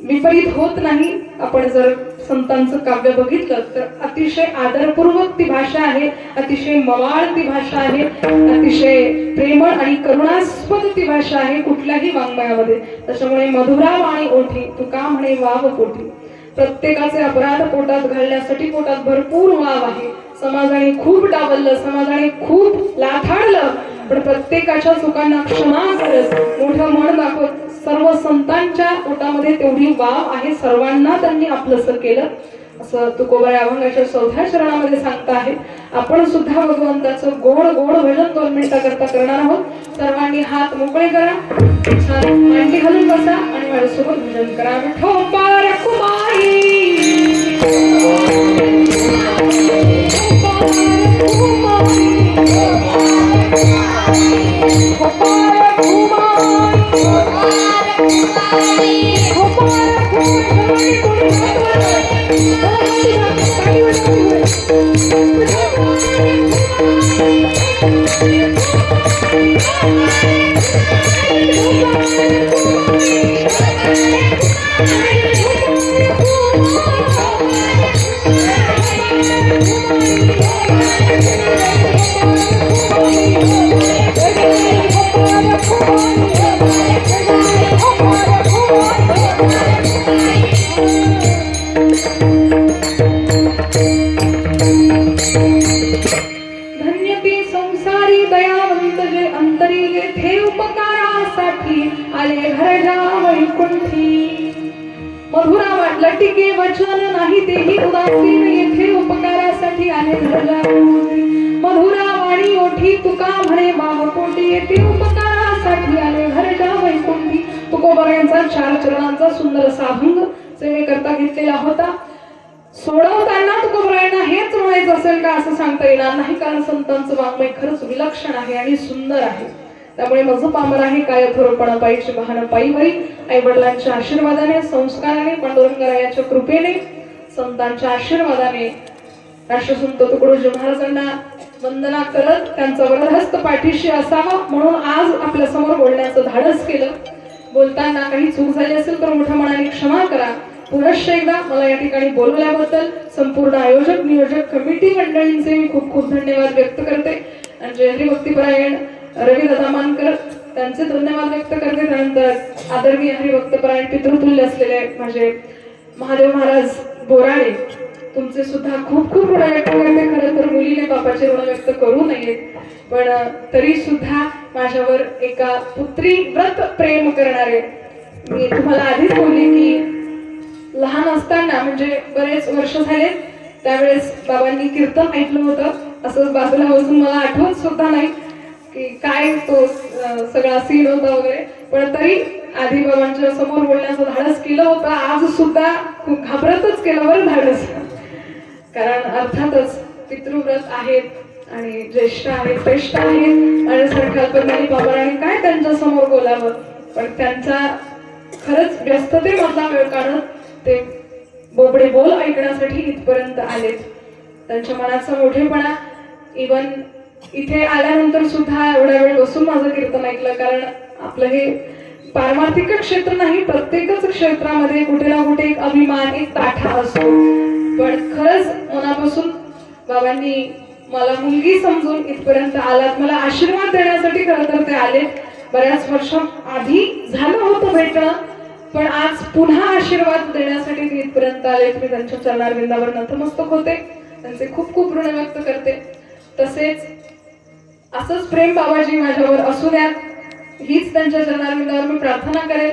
S1: विपरीत होत नाही. आपण जर संतांचं काव्य बघितलं तर अतिशय आदरपूर्वक ती भाषा आहे, अतिशय मवाळ ती भाषा आहे, अतिशय प्रेमळ आणि करुणास्पद ती भाषा आहे कुठल्याही वाङ्मयामध्ये. त्याच्यामुळे मधुरा वाणी ओठी तुका म्हणे वाव पोटी. प्रत्येकाचे अपराध पोटात घालण्यासाठी पोटात भरपूर वाव आहे. समाजाने खूप डावललं, समाजाने खूप लाथाडलं, पण प्रत्येकाच्या चुकांना क्षमा करत मोठं मन दाखवत सर्व संतांच्या पोटामध्ये तेवढी वाव आहे. सर्वांना त्यांनी आपलंसं केलं असं तुकोबाराय अभंगाच्या 4थ्या चरणामध्ये सांगता आहे. आपण सुद्धा भगवंताचं गोड गोड भजन 2 मिनिटाकरता करणार आहोत. सर्वांनी हात मोकळे करा, छान मांडी घालून बसा आणि माझ्यासोबत भजन करा. विठोबा रखुमाई संसारी दयावंत जे अंतरी येथे उपकारासाठी आले घरजा वैकुंठी. मधुरा वाटला टिके वचन नाही तेही उदासीन येथे उपकारासाठी आले घरजा वैकुंठी. मधुरा वाणी ओठी तुका म्हणे बाव पोटी येथे उपकारासाठी आले घरजा वैकुंठी. तुकोबारायांचा 4 चरणांचा सुंदर असा अभंग सेवेकरता घेतलेला होता. सोडवताना तुकोबारायांना हेच म्हणायचं असेल का असं सांगता येणार नाही, कारण संतांचं वाङ्मय खरंच विलक्षण आहे आणि सुंदर आहे. त्यामुळे माझं पामर आहे काय थोरपणा पायीचे वाहन पायीवरी. आई वडिलांच्या आशीर्वादाने, संस्काराने, पांडुरंगरायाच्या कृपेने, संतांच्या आशीर्वादाने राष्ट्रसंत तुकडोजी महाराजांना वंदना करत त्यांचा वरदहस्त पाठीशी असावा म्हणून आज आपल्या समोर बोलण्याचं धाडस केलं. बोलताना काही चूक झाली असेल तर मोठ्या मनाने क्षमा करा. पुनश्च एकदा मला या ठिकाणी बोलवल्याबद्दल संपूर्ण आयोजक, नियोजक, कमिटी मंडळींचे मी खूप खूप धन्यवाद व्यक्त करते. आणि जय हरिभक्तीपरायण रविदादा मानकर त्यांचे धन्यवाद व्यक्त करते. त्यानंतर आदरणीय हरिभक्तपरायण पितृतुल्य असलेले माझे महादेव महाराज बोराडे, तुमचे सुद्धा खूप खूप ऋण व्यक्त करते. खरं तर मुलीने बापाचे ऋण व्यक्त करू नये, पण तरी सुद्धा माझ्यावर एका पुत्री व्रत प्रेम करणारे, मी तुम्हाला आधीच बोलले की लहान असताना म्हणजे बरेच वर्ष झाले त्यावेळेस बाबांनी कीर्तन ऐकलं होतं. असं बाजूला बसून मला आठवत सुद्धा नाही की काय तो सगळा सीन होता वगैरे, पण तरी आधी बाबांच्या समोर बोलण्याचं धाडस केलं होतं. आज सुद्धा खूप घाबरतच केलं बरं धाडस, कारण अर्थातच पितृव्रत आहेत आणि ज्येष्ठ आहेत, श्रेष्ठ आहेत. माझ्यासारख्या अल्पज्ञानी बाबांनी काय त्यांच्या समोर बोलावं, पण त्यांचा खरंच व्यस्ततेमधला वेळ काढून ते बोबडे बोल ऐकण्यासाठी इथपर्यंत आलेत. त्यांच्या मनाचा मोठेपणा, इवन इथे आल्यानंतर सुद्धा एवढा वेळ बसून माझं कीर्तन ऐकलं, कारण आपलं हे पारमार्थिक क्षेत्र नाही, प्रत्येकच क्षेत्रामध्ये कुठे ना कुठे एक अभिमान, एक ताठा असतो. पण खरंच मनापासून बाबांनी मला मुलगी समजून इथपर्यंत आलात, मला आशीर्वाद देण्यासाठी खरं तर ते आले. बऱ्याच वर्षांआधी झालं होतं भेटणं, पण आज पुन्हा आशीर्वाद देण्यासाठी ते इथपर्यंत आले. मी त्यांच्या चरणारविंदावर नतमस्तक होते, त्यांचे खूप खूप ऋण व्यक्त करते. तसेच असंच प्रेम बाबाजी माझ्यावर असू द्यात हीच त्यांच्या चरणारविंदावर मी प्रार्थना करेल.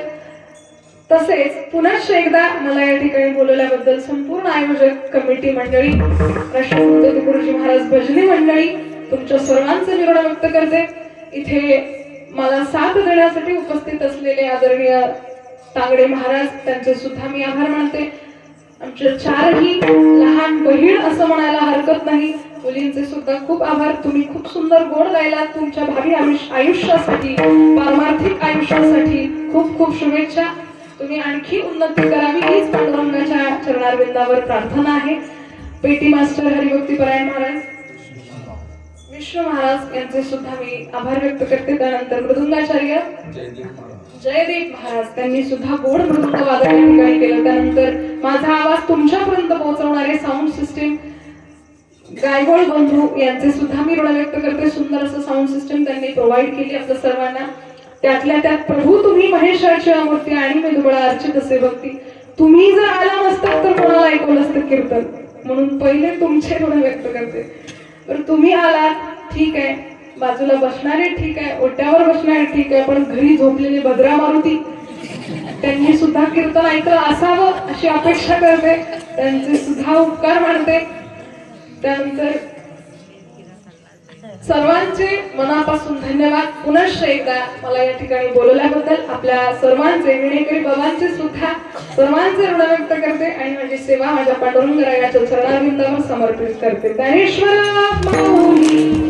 S1: तसेच पुनश्च एकदा मला या ठिकाणी बोलवल्याबद्दल संपूर्ण आयोजक कमिटी मंडळी, राष्ट्रसंत तुकडोजी महाराज भजनी मंडळी, तुमच्या सर्वांचे मी ऋण व्यक्त करते. इथे मला साथ देण्यासाठी उपस्थित असलेले आदरणीय तांगडे महाराज, त्यांचे सुद्धा मी आभार मानते. आमच्या चारही लहान बहीण असं म्हणायला हरकत नाही, मुलींचे सुद्धा खूप आभार. तुम्ही खूप सुंदर गोड गायलात. तुमच्या भावी आयुष्यासाठी, पारमार्थिक आयुष्यासाठी खूप खूप शुभेच्छा. तुम्ही आणखी उन्नती करावी हीच पांडुरंगाच्या चरणारविंदावर प्रार्थना आहे. पेटी मास्टर हरिभक्तीपरायण महाराज, विष्णू महाराज यांचे सुद्धा मी आभार व्यक्त करते. त्यानंतर मृदुंगाचार्य जयदीप महाराज, त्यांनी सुद्धा गोड मृदुंग वादन या ठिकाणी केलं. त्यानंतर माझा आवाज तुमच्यापर्यंत पोहोचवणारे साऊंड सिस्टीम गायगोळ बंधू यांचे सुद्धा मी ऋण व्यक्त करते. सुंदर असं साऊंड सिस्टीम त्यांनी प्रोव्हाइड केली आपल्या सर्वांना. त्यातल्या त्यात प्रभू तुम्ही महेशाची मूर्ती आणि मी दुबळा अर्चित असे भक्ती. तुम्ही जर आला नसतात तर कोणाला ऐकवलं असतं कीर्तन, म्हणून पहिले तुमचे ऋण व्यक्त करते. तर तुम्ही आलात ठीक आहे, बाजूला बसणारे ठीक आहे, ओट्यावर बसणारे ठीक आहे, पण घरी झोपलेले भद्रा मारुती त्यांनी सुद्धा कीर्तन ऐकलं असावं अशी अपेक्षा करते. त्यांचे सुद्धा उपकार मानते. त्यानंतर सर्वांचे मनापासून धन्यवाद. पुनश्च एकदा मला या ठिकाणी बोलवल्याबद्दल आपल्या सर्वांचे, विणेकरी बाबांचे सुद्धा सर्वांचे ऋण व्यक्त करते आणि माझी सेवा माझ्या पांडुरंगरायाच्या चरणारविंदावर समर्पित करते. ज्ञानेश्वर माऊली